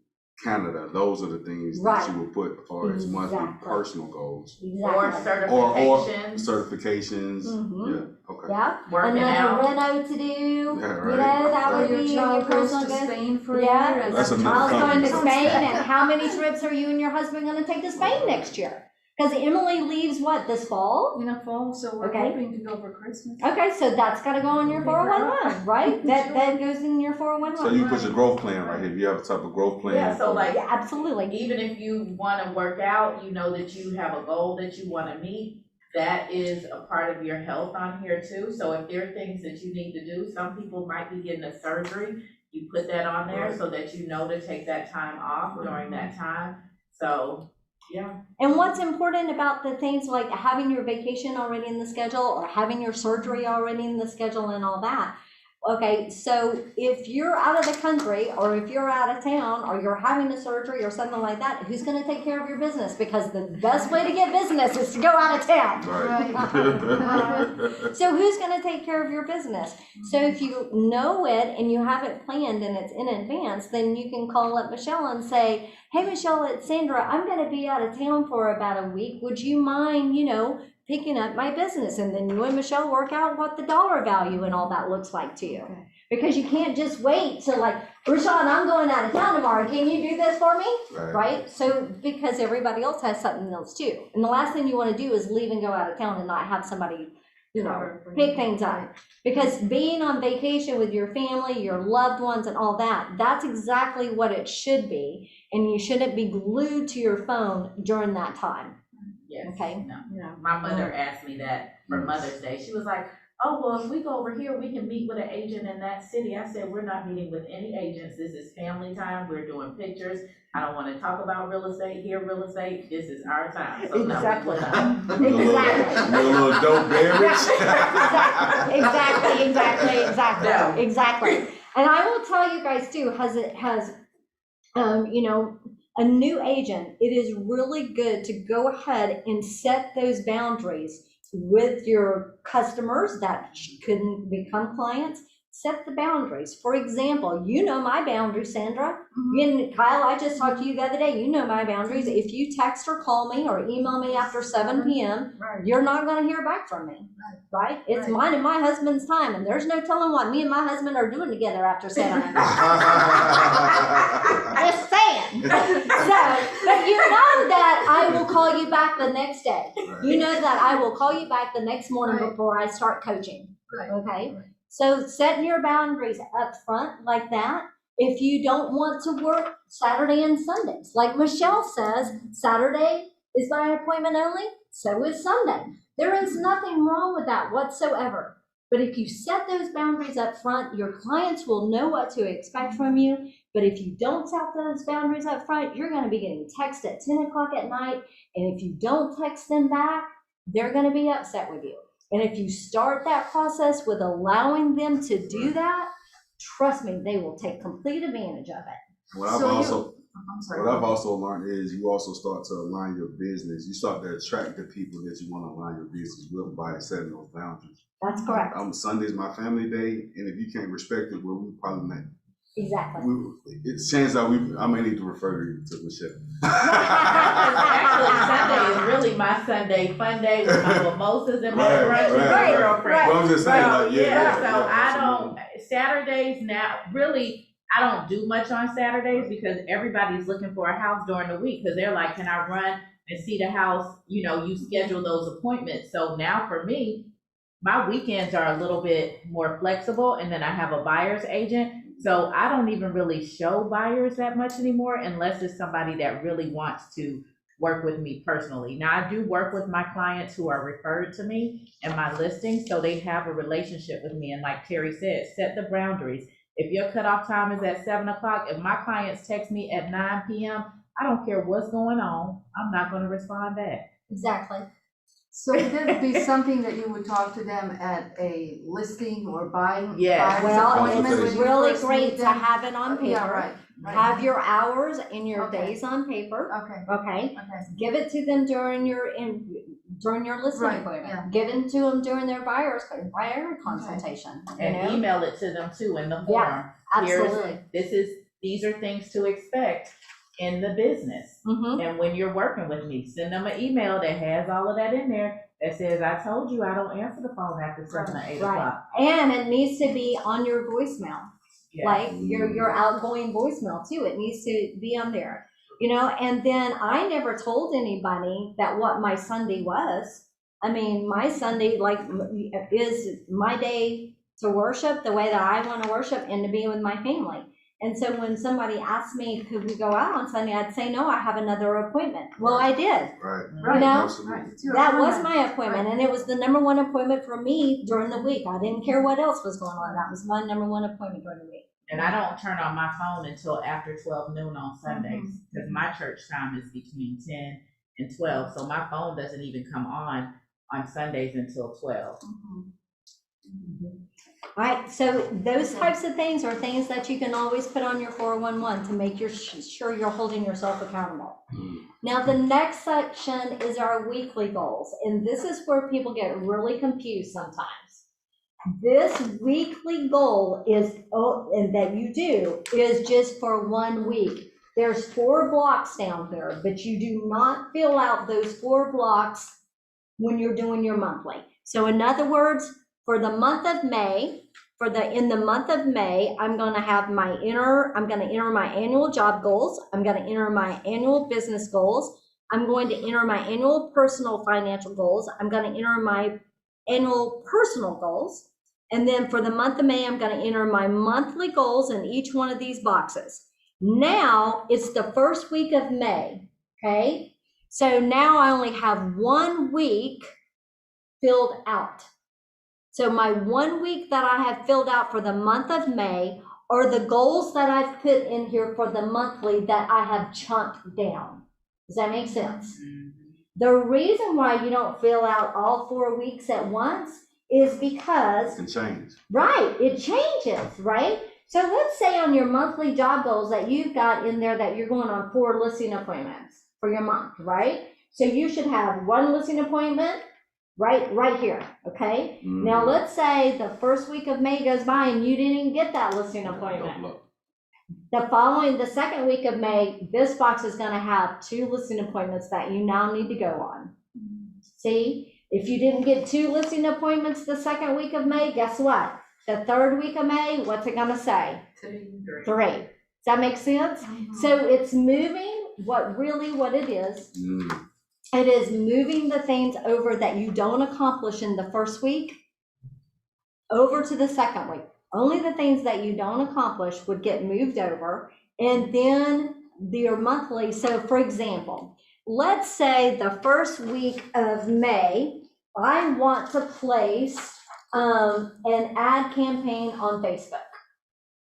Canada. Those are the things that Right. you would put as far as monthly Exactly. personal goals. Or Exactly. Or certifications, certifications. Mhm. Yeah, okay. Yeah. working Another out. reno to do. Yeah, right. That Or would your be your child goes personal to goals. Spain for a Yeah. year. and That's then- another Miles going to company. Spain, and how many trips are you and your husband going to take to Spain next year? Because Emily leaves this fall? In a fall, so we're Okay. hoping to go for Christmas. Okay, so that's got to go on your 411, right? That goes in your 411. So you put your growth plan right here. You have a type of growth plan. Yeah, so like, Yeah, absolutely. even if you wanna work out, you know that you have a goal that you wanna meet, that is a part of your health on here too. So if there are things that you need to do, some people might be getting a surgery, you put that on there Right. so that you know to take that time off during that time. So, yeah. And what's important about the things like having your vacation already in the schedule or having your surgery already in the schedule and all that, Okay, so if you're out of the country, or if you're out of town, or you're having a surgery or something like that, who's gonna take care of your business? Because the best way to get business is to go out of town. Right. So who's gonna take care of your business? So if you know it and you have it planned and it's in advance, then you can call up Michelle and say, hey, Michelle, it's Sandra, I'm gonna be out of town for about a week. Would you mind, picking up my business? And then you and Michelle work out what the dollar value and all that looks like to you. Okay. Because you can't just wait to like, Rashawn, I'm going out of town tomorrow. Can you do this for me? Right? So, because everybody else has something else too. And the last thing you want to do is leave and go out of town and not have somebody, pick things up. Because being on vacation with your family, your loved ones and all that, that's exactly what it should be. And you shouldn't be glued to your phone during that time. Yes. Okay. No. My mother asked me that for Mother's Day. She was like, oh, well, if we go over here, we can meet with an agent in that city. I said, we're not meeting with any agents. This is family time. We're doing pictures. I don't want to talk about real estate, real estate. This is our time. So Exactly. No, Exactly. A little dope beverage. Exactly. And I will tell you guys too, a new agent, it is really good to go ahead and set those boundaries with your customers that couldn't become clients. Set the boundaries. For example, my boundaries, Sandra. And Kyle, I just talked to you the other day. My boundaries. If you text or call me or email me after 7 p.m., you're not going to hear back from me. Right? It's mine and my husband's time, and there's no telling what me and my husband are doing together after 7 o'clock. Just saying. But you know that I will call you back the next day. You know that I will call you back the next morning before I start coaching. Okay? So setting your boundaries up front like that. If you don't want to work Saturday and Sundays, like Michelle says, Saturday is by appointment only, so is Sunday. There is nothing wrong with that whatsoever. But if you set those boundaries up front, your clients will know what to expect from you. But if you don't set those boundaries up front, you're going to be getting text at 10 o'clock at night. And if you don't text them back, they're going to be upset with you. And if you start that process with allowing them to do that, trust me, they will take complete advantage of it. What I've also learned is you also start to align your business. You start to attract the people that you want to align your business with by setting those boundaries. That's correct. Sunday's my family day, and if you can't respect it, well, we probably not. Exactly. It's chance that I may need to refer you to Michelle. Actually, Sunday is really my Sunday fun day with my mimosas and my brunch with my girlfriend. Well, I'm just saying, So I don't, Saturdays now, really, I don't do much on Saturdays because everybody's looking for a house during the week because they're like, can I run and see the house? You schedule those appointments. So now for me, my weekends are a little bit more flexible, and then I have a buyer's agent. So I don't even really show buyers that much anymore unless it's somebody that really wants to work with me personally. Now I do work with my clients who are referred to me and my listings, so they have a relationship with me. And like Terry said, set the boundaries. If your cutoff time is at 7 o'clock, if my clients text me at 9 p.m., I don't care what's going on, I'm not going to respond back. Exactly. So would that be something that you would talk to them at a listing or buying? Yes. buyer's Well, appointment it's when you really first great meet to them? have it on paper. Yeah, right. Have your hours and your Okay. days on paper. Okay, Okay. okay. Give it to them during your listing Right, appointment. yeah. Give it to them during their buyer consultation. And email it to them too in the form. Yeah, absolutely. These are things to expect in the business. Mm-hmm. And when you're working with me, send them an email that has all of that in there that says, I told you I don't answer the phone after 7 or 8 o'clock. And it needs to be on your voicemail. Yeah. Like your outgoing voicemail too. It needs to be on there. And then I never told anybody that what my Sunday was. I mean, my Sunday is my day to worship the way that I want to worship and to be with my family. And so when somebody asked me, could we go out on Sunday? I'd say, no, I have another appointment. Well, I did. Right. Absolutely. Right, it's your That was appointment. my appointment, and it was the number one appointment for me during the week. I didn't care what else was going on. That was my number one appointment during the week. And I don't turn on my phone until after 12 noon on Sundays because my church time is between 10 and 12. So my phone doesn't even come on Sundays until 12. Right, so those types of things are things that you can always put on your 411 to make sure you're holding yourself accountable. Now, the next section is our weekly goals, and this is where people get really confused sometimes. This weekly goal is, and that you do, is just for 1 week. There's 4 blocks down here, but you do not fill out those 4 blocks when you're doing your monthly. So in other words, for the month of May, in the month of May, I'm gonna enter my annual job goals. I'm gonna enter my annual business goals. I'm going to enter my annual personal financial goals. I'm gonna enter my annual personal goals. And then for the month of May, I'm gonna enter my monthly goals in each one of these boxes. Now, it's the first week of May, okay? So now I only have 1 week filled out. So my 1 week that I have filled out for the month of May are the goals that I've put in here for the monthly that I have chunked down. Does that make sense? The reason why you don't fill out all 4 weeks at once is because It can change. Right, it changes, right? So let's say on your monthly job goals that you've got in there that you're going on 4 listing appointments for your month, right? So you should have 1 listing appointment right here, okay? Now let's say the first week of May goes by and you didn't get that listing appointment. The second week of May, this box is gonna have 2 listing appointments that you now need to go on. See? If you didn't get 2 listing appointments the second week of May, guess what? The third week of May, what's it gonna say? 3. Does that make sense? So it's moving what it is. It is moving the things over that you don't accomplish in the first week over to the second week. Only the things that you don't accomplish would get moved over. And then your monthly, so for example, let's say the first week of May, I want to place an ad campaign on Facebook,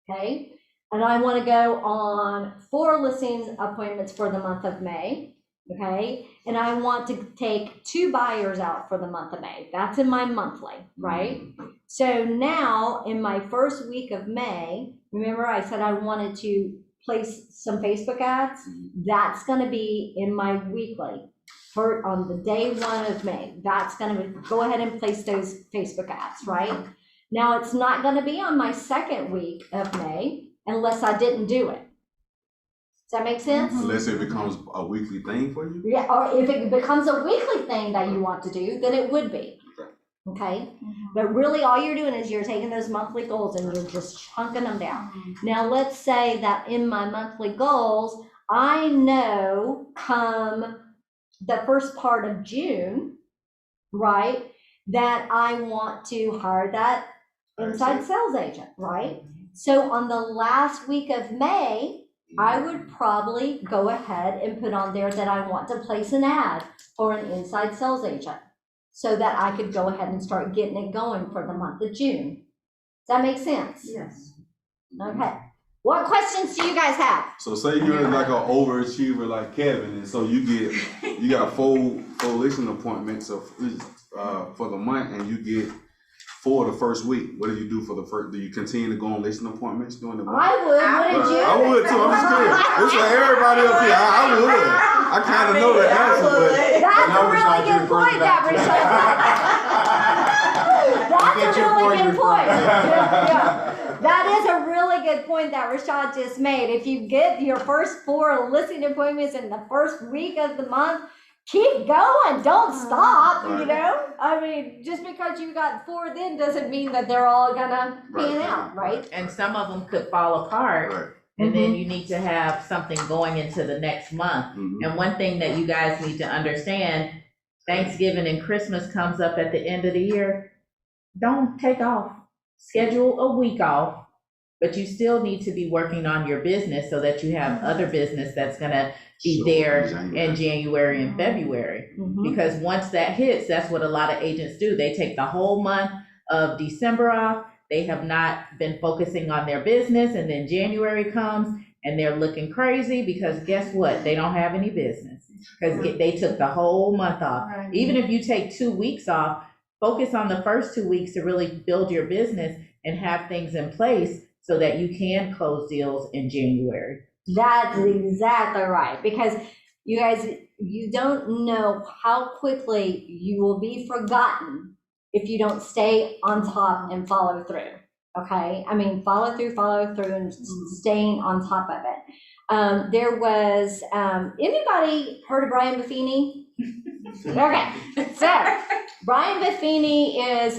okay? And I want to go on 4 listings appointments for the month of May, okay? And I want to take 2 buyers out for the month of May. That's in my monthly, right? So now in my first week of May, remember I said I wanted to place some Facebook ads? That's going to be in my weekly. On the day 1 of May, that's gonna go ahead and place those Facebook ads, right? Now, it's not gonna be on my second week of May unless I didn't do it. Does that make sense? Unless it becomes a weekly thing for you? Yeah, or if it becomes a weekly thing that you want to do, then it would be. Okay? But really all you're doing is you're taking those monthly goals and you're just chunking them down. Now, let's say that in my monthly goals, I know come the first part of June, right, that I want to hire that inside sales agent, right? So on the last week of May, I would probably go ahead and put on there that I want to place an ad for an inside sales agent so that I could go ahead and start getting it going for the month of June. Does that make sense? Yes. Okay. What questions do you guys have? So say you're like an overachiever like Kevin, and so you got 4 listing appointments for the month, and you get 4 the first week. What do you do for the first? Do you continue to go on listing appointments during the month? I would. Wouldn't you? I would too. I'm just kidding. It's for everybody up here. I would. I kind of know the answer, but That's a really good point, that Rashad. That's a really good point. Yeah. That is a really good point that Rashad just made. If you get your first 4 listing appointments in the first week of the month, keep going. Don't stop, you know? I mean, just because you got 4 then doesn't mean that they're all gonna pan out, right? And some of them could fall apart. And then you need to have something going into the next month. And one thing that you guys need to understand, Thanksgiving and Christmas comes up at the end of the year. Don't take off. Schedule a week off, but you still need to be working on your business so that you have other business that's gonna be there in January and February. Because once that hits, that's what a lot of agents do. They take the whole month of December off. They have not been focusing on their business, and then January comes and they're looking crazy because guess what? They don't have any business because they took the whole month off. Even if you take 2 weeks off, focus on the first 2 weeks to really build your business and have things in place so that you can close deals in January. That's exactly right, because you guys, you don't know how quickly you will be forgotten if you don't stay on top and follow through, okay? I mean, follow through and staying on top of it. There was, anybody heard of Brian Buffini? Okay, so Brian Buffini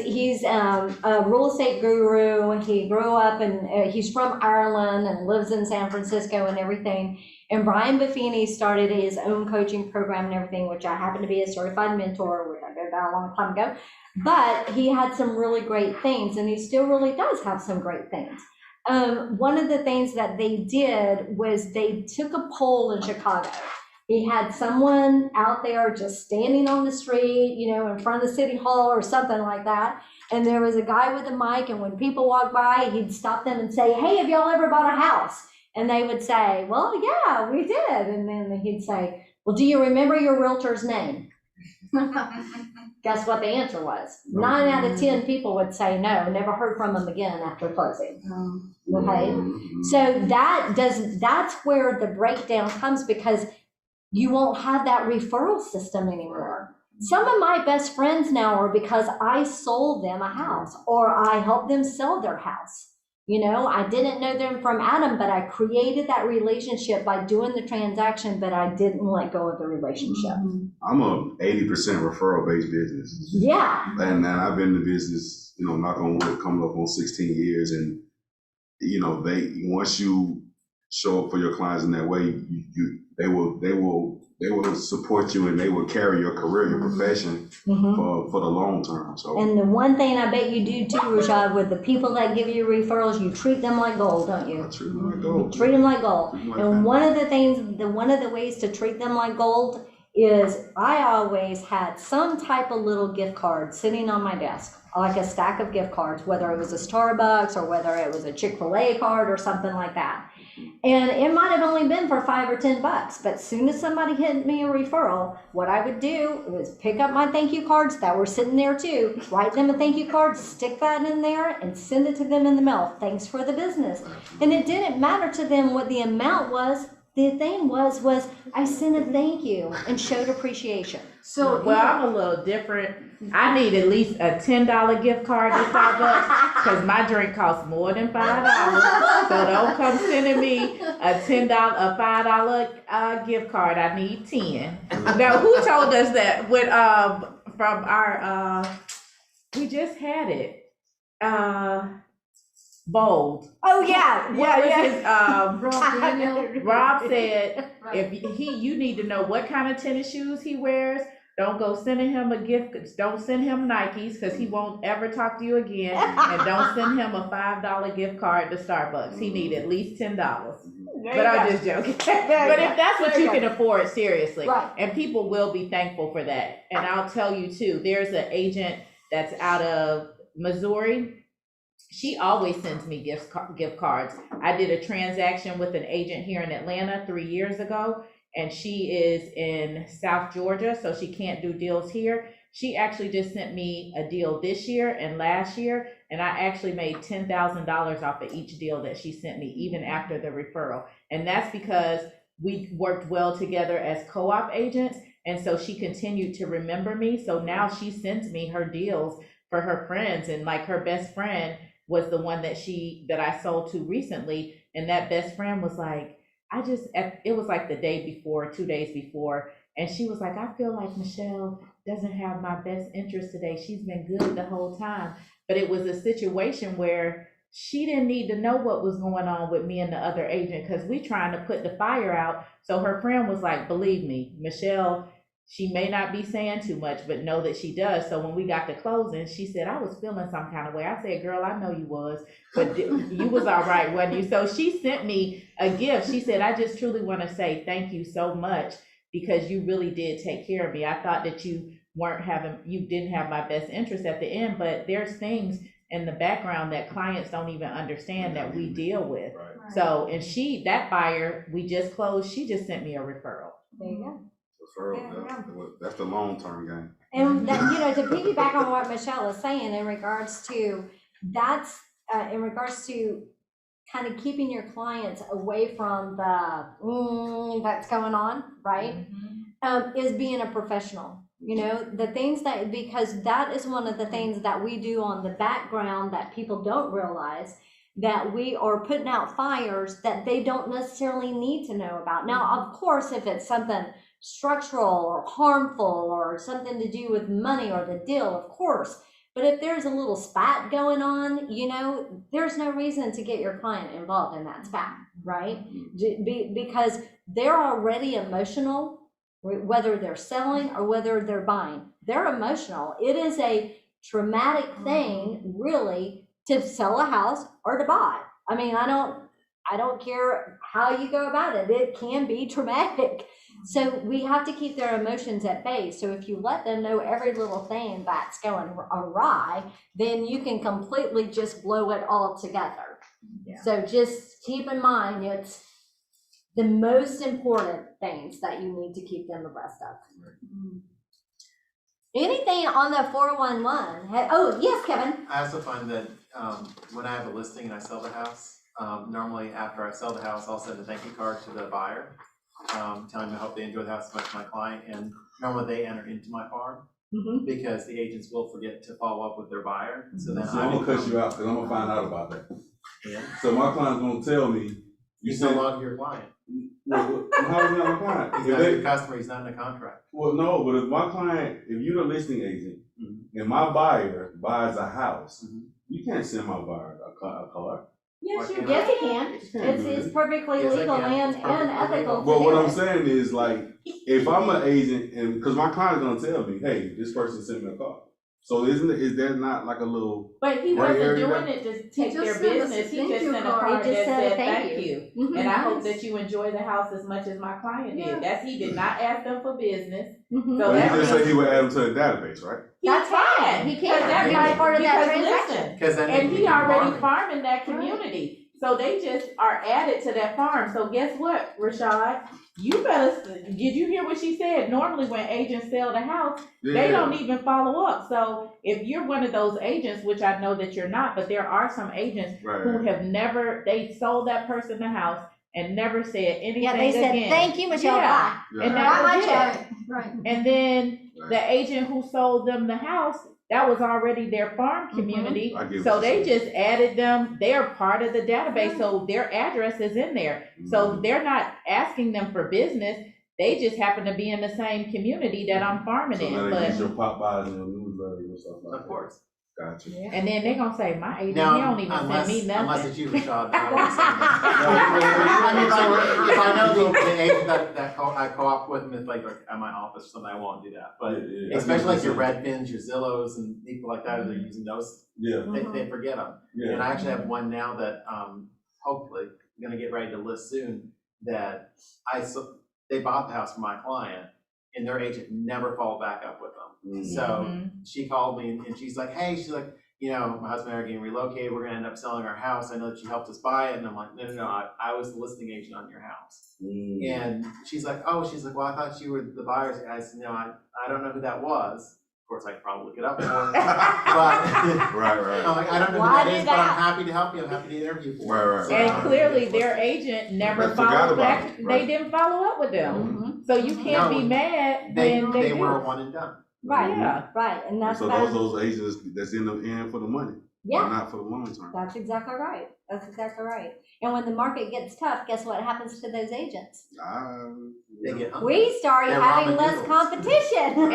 he's a real estate guru. He grew up and he's from Ireland and lives in San Francisco and everything. And Brian Buffini started his own coaching program and everything, which I happen to be a certified mentor, which I did that a long time ago. But he had some really great things, and he still really does have some great things. One of the things that they did was they took a poll in Chicago. He had someone out there just standing on the street, you know, in front of the city hall or something like that. And there was a guy with a mic, and when people walked by, he'd stop them and say, "Hey, have y'all ever bought a house?" And they would say, "Well, yeah, we did." And then he'd say, "Well, do you remember your realtor's name?" Guess what the answer was? 9 out of 10 people would say no, never heard from them again after closing. Okay, so that's where the breakdown comes, because you won't have that referral system anymore. Some of my best friends now are because I sold them a house or I helped them sell their house. You know, I didn't know them from Adam, but I created that relationship by doing the transaction, but I didn't let go of the relationship. I'm a 80% referral based business. Yeah. And I've been in the business, you know, knock on wood, coming up on 16 years. And, you know, once you show up for your clients in that way, they will support you, and they will carry your career, your profession for the long term. So. And the one thing I bet you do too, Rashad, with the people that give you referrals, you treat them like gold, don't you? I treat them like gold. You treat them like gold. Like and one of the ways to treat them like gold is I always had some type of little gift card sitting on my desk, like a stack of gift cards, whether it was a Starbucks or whether it was a Chick-fil-A card or something like that. And it might have only been for $5 or $10, but as soon as somebody hit me a referral, what I would do was pick up my thank you cards that were sitting there too, write them a thank you card, stick that in there, and send it to them in the mail. Thanks for the business. And it didn't matter to them what the amount was. The thing was I sent a thank you and showed appreciation. So, Well, I'm a little different. I need at least a $10 gift card to Starbucks because my drink costs more than $5. So don't come sending me a $5 gift card. I need 10. Now, who told us that? When from our we just had it. Bold. Oh yeah, Rob said if you need to know what kind of tennis shoes he wears. Don't go sending him a gift. Don't send him Nikes because he won't ever talk to you again. And don't send him a $5 gift card to Starbucks. He need at least $10. But I'm just joking. But if that's what you can afford, seriously. Right. And people will be thankful for that. And I'll tell you too, there's an agent that's out of Missouri. She always sends me gift cards. I did a transaction with an agent here in Atlanta 3 years ago, and she is in South Georgia, so she can't do deals here. She actually just sent me a deal this year and last year, and I actually made $10,000 off of each deal that she sent me, even after the referral. And that's because we worked well together as co-op agents, and so she continued to remember me. So now she sends me her deals for her friends, and like her best friend was the one that I sold to recently, and that best friend was like, it was like the day before, 2 days before, and she was like, I feel like Michelle doesn't have my best interest today. She's been good the whole time. But it was a situation where she didn't need to know what was going on with me and the other agent because we trying to put the fire out. So her friend was like, believe me, Michelle, she may not be saying too much, but know that she does. So when we got to closing, she said, I was feeling some kind of way. I said, girl, I know you was, but you was all right, wasn't you? So she sent me a gift. She said, I just truly want to say thank you so much because you really did take care of me. I thought that you didn't have my best interest at the end, but there's things in the background that clients don't even understand that we deal with. Right. So, and that buyer we just closed, she just sent me a referral. There you go. Referral, that's the long-term game. And that, to piggyback on what Michelle is saying in regards to, that's, in regards to kind of keeping your clients away from the, that's going on, right? Is being a professional, the things that, because that is one of the things that we do on the background that people don't realize, that we are putting out fires that they don't necessarily need to know about. Now, of course, if it's something structural or harmful or something to do with money or the deal, of course. But if there's a little spat going on, there's no reason to get your client involved in that spat, right? Because they're already emotional, whether they're selling or whether they're buying. They're emotional. It is a traumatic thing, really, to sell a house or to buy. I mean, I don't care how you go about it. It can be traumatic. So we have to keep their emotions at bay. So if you let them know every little thing that's going awry, then you can completely just blow it all together. Yeah. So just keep in mind, it's the most important things that you need to keep them abreast of. Anything on the 411? Oh, yes, Kevin. I also find that when I have a listing and I sell the house, normally after I sell the house, I'll send a thank you card to the buyer, telling them I hope they enjoy the house as much as my client, and normally they enter into my farm because the agents will forget to follow up with their buyer. So then I'm gonna cut you out because I'm gonna find out about that. Yeah. So my client's gonna tell me, He's no longer your client. well, how is he not my client? He's If not they- your customer, he's not in a contract. Well, no, but if my client, if you're the listing agent and my buyer buys a house, you can't send my buyer a car. Yes, Why you can't yes, I? he can. It's perfectly Yes, I legal can. and It's perfectly ethical legal. to But do what I'm it. saying is, like, if I'm an agent, and because my client's gonna tell me, hey, this person sent me a car. So is that not like a little? But he Right wasn't here, you doing got- it to take just their sent us a business, he thank just you sent a card. card He that just said said thank thank you. you. And I hope Nice. that you enjoy the house as much as my client Yeah. did. He did not ask them for business. Mhm. So But that he just said means he would add them to the database, right? That's fine. He can. Because He that was part of that because transaction. listen, Because then and they he can already farm it. farming that community. So they just are added to that farm. So guess what, Rashad? You better, did you hear what she said? Normally when agents sell the house, they don't even follow up. So if you're one of those agents, which I know that you're not, but there are some agents who Right. have never, they sold that person the house and never said anything Yeah, they said, again. thank you, Michelle, Yeah. bye. And Right. that was it. Right, right. And then Right. the agent who sold them the house, that was already their farm community. I get So what they you're saying. just added them, they're part of the database, so their address is in there. So they're not asking them for business, they just happen to be in the same community that I'm farming So now in, they get but. your pop buys and your newsletter and stuff like that. Of course. Gotcha. And then they're gonna say, my agent, he Now, don't even send unless me it's nothing. you, Rashad, then I won't send it. If I know the agent that I co-op with them, it's like at my office or something, I won't do that. But Yeah. especially like your Redfins, your Zillows, and people like that, they're using those, Yeah, they forget them. yeah. And I actually have one now that, hopefully, I'm gonna get ready to list soon, that they bought the house for my client, and their agent never followed back up with them. So Mhm. she called me and she's like, hey, my husband and I are getting relocated, we're gonna end up selling our house, I know that you helped us buy it, and I'm like, no, I was the listing agent on your house. And she's like, well, I thought you were the buyers. I said, no, I don't know who that was. Of course, I could probably look it up for her, but Right. I'm like, I don't know who Why that do is, but I'm that? happy to help you, I'm happy to interview for you. Right. So, And clearly their agent never They forgot followed about back, it, they right. didn't follow up with them. Mhm. So you can't No, be mad They when they were a do. one and done. Right, Yeah. right, and that's So that. those agents that's in the end for the money, Yeah. not for the long term. That's exactly right. That's exactly right. And when the market gets tough, guess what happens to those agents? They get hungry. We start They're having ramen less noodles. competition.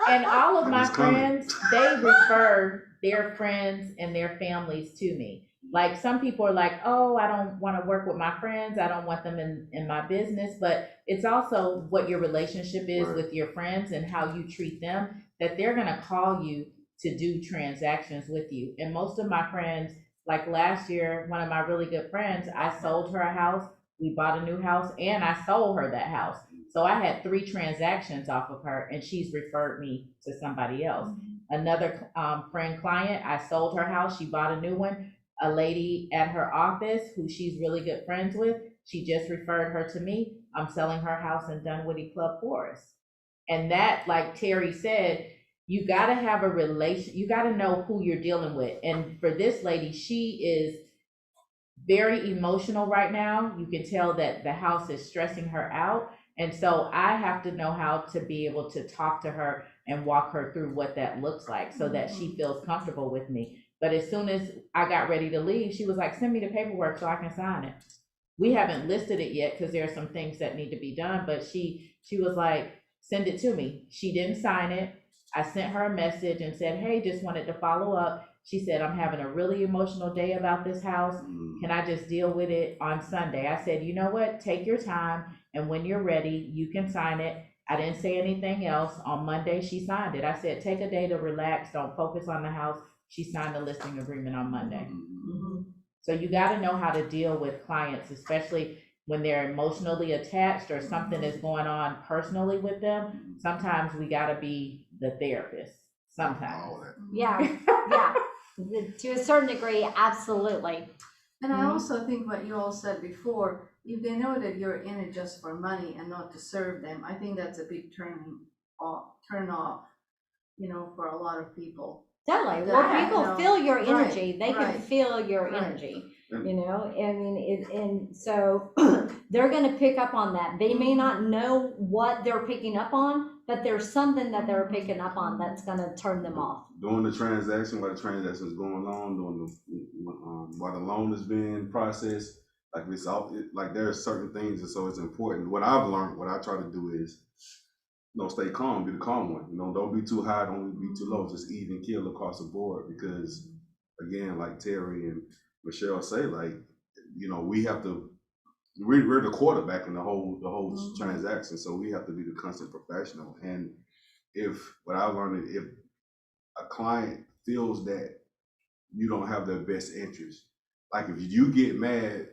And all of my It's coming. friends, they refer their friends and their families to me. Like some people are like, oh, I don't want to work with my friends. I don't want them in my business. But it's also what your relationship is Right. with your friends and how you treat them, that they're going to call you to do transactions with you. And most of my friends, like last year, one of my really good friends, I sold her a house. We bought a new house and I sold her that house. So I had 3 transactions off of her and she's referred me to somebody else. Another friend client, I sold her house. She bought a new one. A lady at her office who she's really good friends with, she just referred her to me. I'm selling her house in Dunwoody Club Forest. And that, like Terry said, you gotta have a you gotta know who you're dealing with. And for this lady, she is very emotional right now. You can tell that the house is stressing her out. And so I have to know how to be able to talk to her and walk her through what that looks like so that she feels comfortable with me. But as soon as I got ready to leave, she was like, send me the paperwork so I can sign it. We haven't listed it yet because there are some things that need to be done, but she was like, send it to me. She didn't sign it. I sent her a message and said, hey, just wanted to follow up. She said, I'm having a really emotional day about this house. Can I just deal with it on Sunday? I said, you know what? Take your time, and when you're ready, you can sign it. I didn't say anything else. On Monday, she signed it. I said, take a day to relax. Don't focus on the house. She signed the listing agreement on Monday. So you got to know how to deal with clients, especially when they're emotionally attached or something is going on personally with them. Sometimes we got to be the therapist. Sometimes. Yeah, yeah. To a certain degree, absolutely. And I also think what you all said before, if they know that you're in it just for money and not to serve them, I think that's a big turn off, you know, for a lot of people. Totally. That, Well, people you know, feel your right, energy. They right, can feel your right. energy, you know, I mean, and so they're going to pick up on that. They may not know what they're picking up on, but there's something that they're picking up on that's going to turn them off. During the transaction, while the transaction is going on, while the loan is being processed, like it's all, like there are certain things, and so it's important. What I've learned, what I try to do is, you know, stay calm, be the calm one. You know, don't be too high, don't be too low. Just even keel across the board. Because again, like Terry and Michelle say, like, you know, we have to. We're the quarterback in the whole transaction, so we have to be the constant professional. And if what I learned, if a client feels that you don't have their best interest, like if you get mad,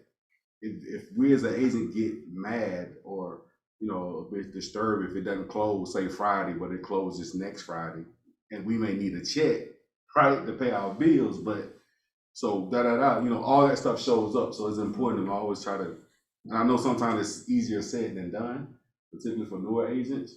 if we as an agent get mad or, you know, a bit disturbed if it doesn't close, say Friday, but it closes next Friday, and we may need a check, right, to pay our bills, but so you know, all that stuff shows up. So it's important to always try to, and I know sometimes it's easier said than done, particularly for newer agents,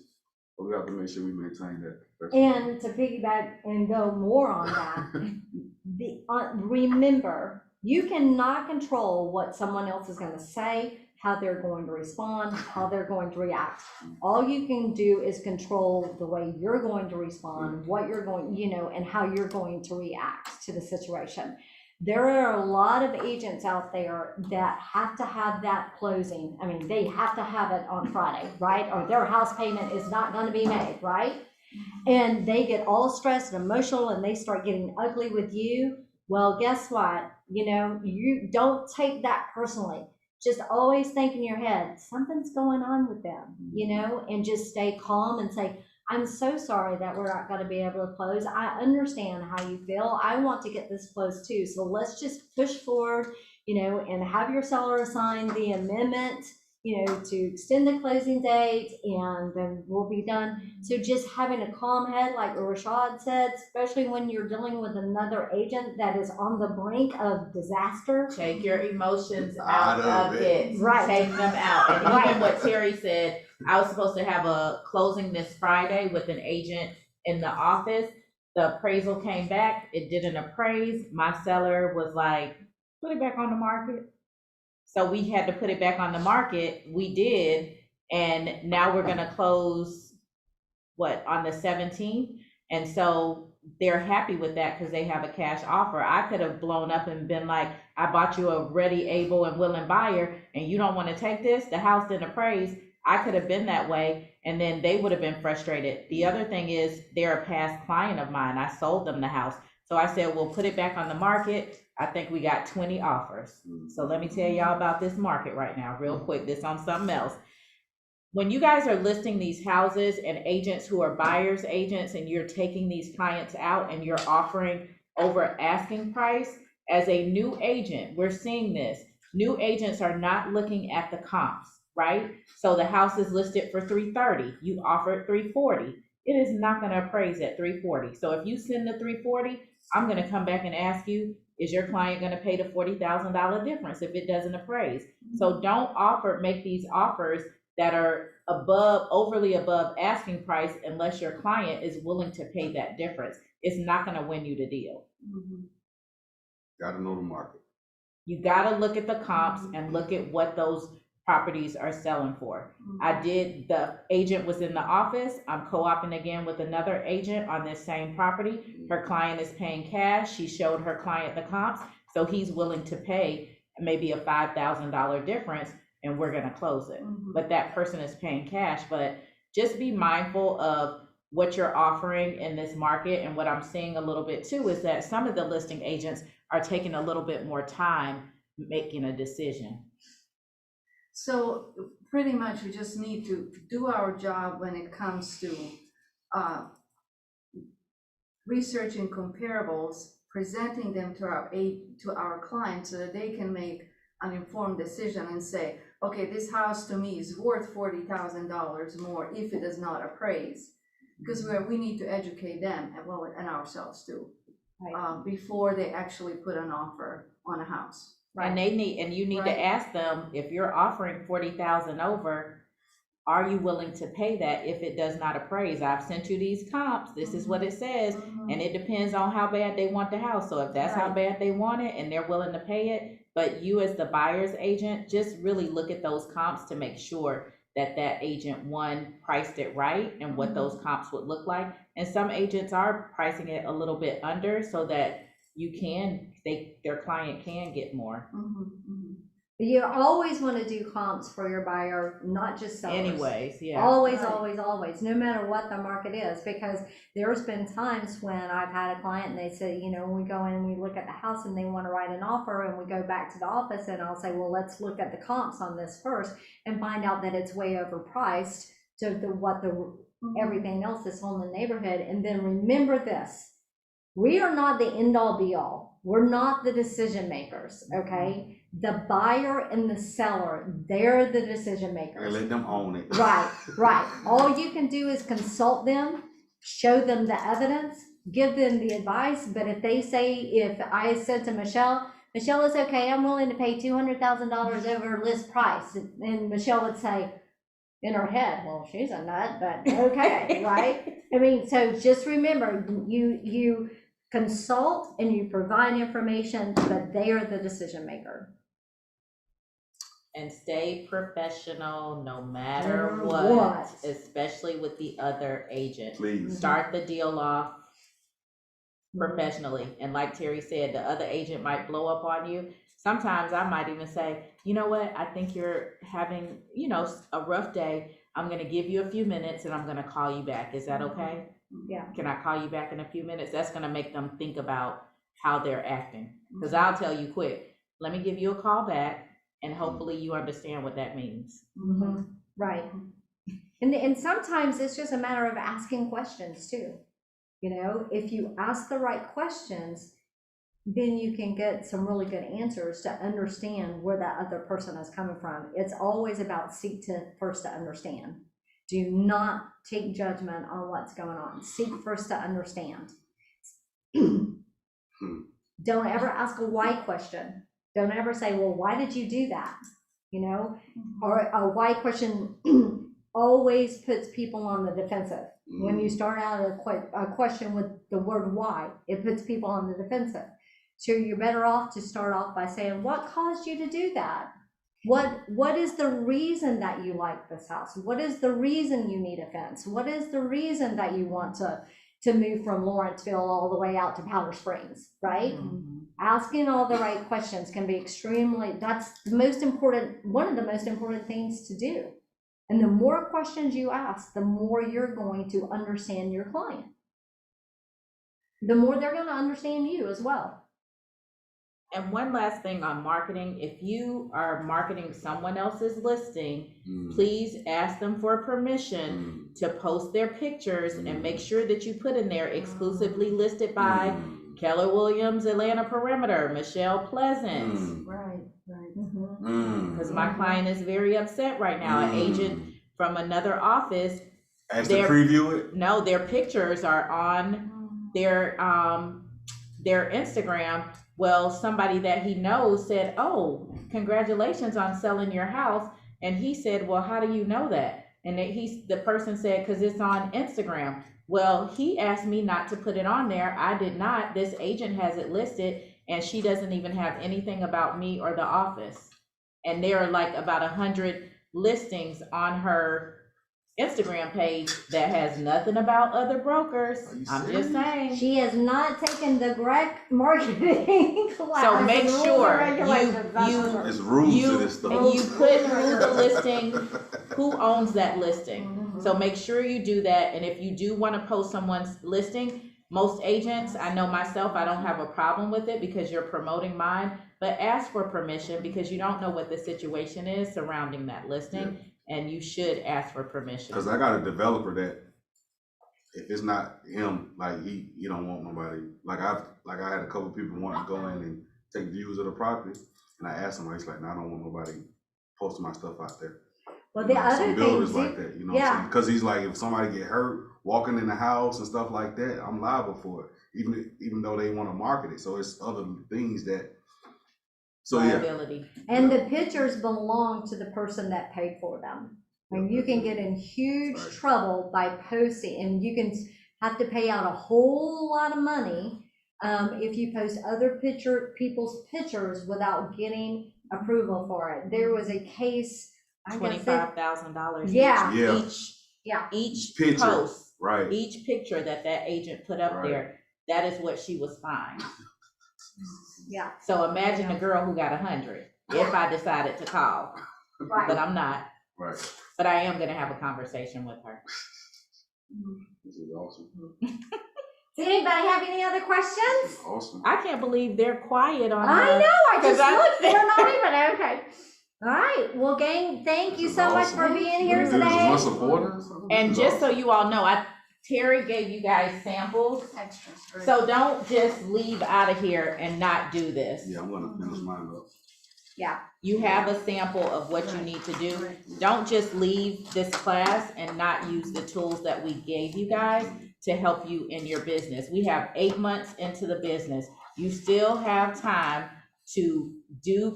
but we have to make sure we maintain that. And to piggyback and go more on that, remember, you cannot control what someone else is going to say, how they're going to respond, how they're going to react. All you can do is control the way you're going to respond, what you're going, you know, and how you're going to react to the situation. There are a lot of agents out there that have to have that closing. I mean, they have to have it on Friday, right? Or their house payment is not going to be made, right? And they get all stressed and emotional and they start getting ugly with you. Well, guess what? You know, you don't take that personally. Just always think in your head, something's going on with them, you know, and just stay calm and say, I'm so sorry that we're not going to be able to close. I understand how you feel. I want to get this closed too. So let's just push forward, you know, and have your seller assign the amendment, you know, to extend the closing date, and then we'll be done. So just having a calm head, like Rashad said, especially when you're dealing with another agent that is on the brink of disaster. Take your emotions out of it. Right. Take them out. And Right. even what Terry said, I was supposed to have a closing this Friday with an agent in the office. The appraisal came back. It didn't appraise. My seller was like, put it back on the market. So we had to put it back on the market. We did. And now we're going to close, on the 17th? And so they're happy with that because they have a cash offer. I could have blown up and been like, I bought you a ready, able, and willing buyer, and you don't want to take this? The house didn't appraise. I could have been that way, and then they would have been frustrated. The other thing is, they're a past client of mine. I sold them the house. So I said, we'll put it back on the market. I think we got 20 offers. So let me tell y'all about this market right now, real quick. This on something else. When you guys are listing these houses and agents who are buyers agents, and you're taking these clients out and you're offering over asking price, as a new agent, we're seeing this. New agents are not looking at the comps, right? So the house is listed for $330. You offer $340. It is not going to appraise at $340. So if you send the $340, I'm going to come back and ask you, is your client going to pay the $40,000 difference if it doesn't appraise? So don't make these offers that are overly above asking price unless your client is willing to pay that difference. It's not gonna win you the deal. Gotta know the market. You gotta look at the comps and look at what those properties are selling for. The agent was in the office, I'm co-oping again with another agent on this same property. Her client is paying cash, she showed her client the comps, so he's willing to pay maybe a $5,000 difference and we're gonna close it. But that person is paying cash, but just be mindful of what you're offering in this market. And what I'm seeing a little bit too is that some of the listing agents are taking a little bit more time making a decision. So pretty much we just need to do our job when it comes to researching comparables, presenting them to our clients so that they can make an informed decision and say, okay, this house to me is worth $40,000 more if it does not appraise. Because we need to educate them and ourselves too, before they actually put an offer on a house. And you need to ask them, if you're offering 40,000 over, are you willing to pay that if it does not appraise? I've sent you these comps, this is what it says, and it depends on how bad they want the house. So if that's how bad they want it and they're willing to pay it, but you as the buyer's agent, just really look at those comps to make sure that agent, one, priced it right and what those comps would look like. And some agents are pricing it a little bit under so that their client can get more. You always want to do comps for your buyer, not just sellers. Anyways, yeah. Always, no matter what the market is, because there's been times when I've had a client and they say, when we go in and we look at the house and they want to write an offer and we go back to the office and I'll say, well, let's look at the comps on this first and find out that it's way overpriced to everything else that's on the neighborhood. And then remember this, we are not the end all be all. We're not the decision makers, okay? The buyer and the seller, they're the decision makers. And let them own it. Right. All you can do is consult them, show them the evidence, give them the advice. But if I said to Michelle, it's okay, I'm willing to pay $200,000 over list price. And Michelle would say in her head, well, she's a nut, but okay, right? I mean, so just remember, you consult and you provide information, but they are the decision maker. And stay professional no matter what, especially with the other agent. Please. Start the deal off professionally. And like Terry said, the other agent might blow up on you. Sometimes I might even say, you know what, I think you're having, a rough day. I'm going to give you a few minutes and I'm going to call you back. Is that okay? Yeah. Can I call you back in a few minutes? That's going to make them think about how they're acting. Because I'll tell you quick, let me give you a call back. And hopefully you understand what that means. Right. And sometimes it's just a matter of asking questions too. If you ask the right questions, then you can get some really good answers to understand where that other person is coming from. It's always about seek to first to understand. Do not take judgment on what's going on. Seek first to understand. Don't ever ask a why question. Don't ever say, well, why did you do that? Or a why question always puts people on the defensive. When you start out a question with the word why, it puts people on the defensive. So you're better off to start off by saying, what caused you to do that? What is the reason that you like this house? What is the reason you need a fence? What is the reason that you want to move from Lawrenceville all the way out to Powder Springs, right? Asking all the right questions can be that's one of the most important things to do. And the more questions you ask, the more you're going to understand your client. The more they're going to understand you as well. And one last thing on marketing, if you are marketing someone else's listing, please ask them for permission to post their pictures and make sure that you put in there exclusively listed by Keller Williams, Atlanta Perimeter, Michelle Pleasance. Right. Because my client is very upset right now. An agent from another office. Ask to preview it? No, their pictures are on their Instagram. Well, somebody that he knows said, oh, congratulations on selling your house. And he said, well, how do you know that? And the person said, cause it's on Instagram. Well, he asked me not to put it on there. I did not. This agent has it listed and she doesn't even have anything about me or the office. And there are like about 100 listings on her Instagram page that has nothing about other brokers. I'm just saying. She has not taken the correct marketing class. So make and rules sure and regulations. That's you- for sure. There's rules to this stuff. And you put who the listing, who owns that listing. Mhm. So make sure you do that, and if you do wanna post someone's listing, most agents, I know myself, I don't have a problem with it because you're promoting mine, but ask for permission because you don't know what the situation is surrounding that listing, and you should ask for permission. Cause I got a developer that, if it's not him, like he don't want nobody, like I had a couple people want to go in and take views of the property, and I asked him, he's like, no, I don't want nobody posting my stuff out there. Well, You the know, other some thing builders too, like that, you know what I'm saying? Cause he's like, if somebody get hurt walking in the house and stuff like that, I'm liable for it, even though they wanna market it, so it's other things that, so yeah. Liability. and the pictures belong to the person that paid for them. And you can get in huge Right. trouble by posting, and you can have to pay out a whole lot of money if you post other people's pictures without getting approval for it. There was a case, I guess it, $25,000. Yeah. Yeah. Each Picture. post, Right, each picture that agent put up Right. there, that is what she was fined. yeah, So imagine a girl who got 100, if I decided to call, right. but I'm not. right. But I am gonna have a conversation with her. This is awesome. Does anybody have any other questions? This is awesome. I can't believe they're quiet on I her. know, I just 'Cause I- looked, they're not even, okay. All right, well, gang, thank This you is so much awesome. for being here This is one today. supporter. And just so you all know, Terry gave you guys samples, Extras. Right? so don't just leave out of here and not do this. Yeah, I'm gonna finish mine up. You have a sample of what you need to do. Don't just leave this class and not use the tools that we gave you guys to help you in your business. We have 8 months into the business. You still have time to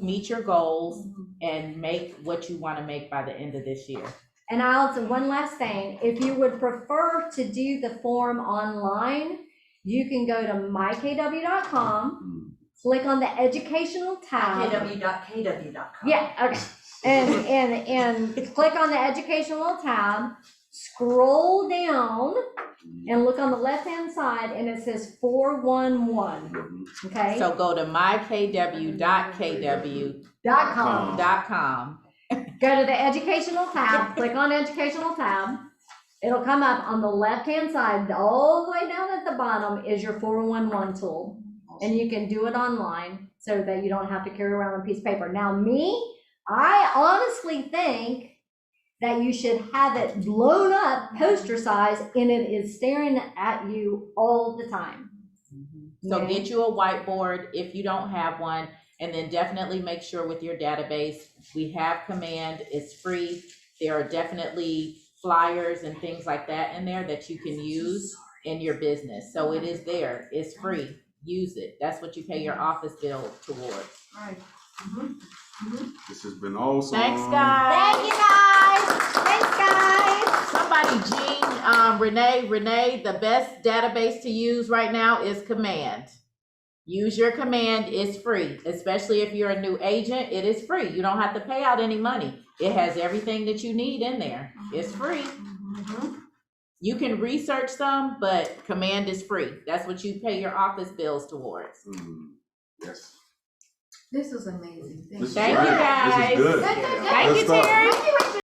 meet your goals and make what you want to make by the end of this year. And I'll say one last thing, if you would prefer to do the form online, you can go to mykw.com, click on the educational tab. kw.kw.com. Yeah, okay. And click on the educational tab, scroll down, and look on the left-hand side, and it says 411, okay? So go to mykw.kw.com. .com. Go to the educational tab, click on educational tab. It'll come up on the left-hand side, all the way down at the bottom is your 411 tool. And you can do it online so that you don't have to carry around a piece of paper. Now I honestly think that you should have it blown up poster size and it is staring at you all the time. So Okay? get you a whiteboard if you don't have one, and then definitely make sure with your database, we have Command, it's free. There are definitely flyers and things like that in there that you can use in your business. So it is there, it's free, use it. That's what you pay your office bill towards. Right. This has been awesome. Thanks, guys. Thank you guys. Thanks, guys. Somebody, Renee, the best database to use right now is Command. Use your Command, it's free, especially if you're a new agent, it is free. You don't have to pay out any money. It has everything that you need in there. It's free. You can research some, but Command is free. That's what you pay your office bills towards. Yes. This is amazing. This is Thank you, great. guys. This is good. Thank you, Good stuff. Terry.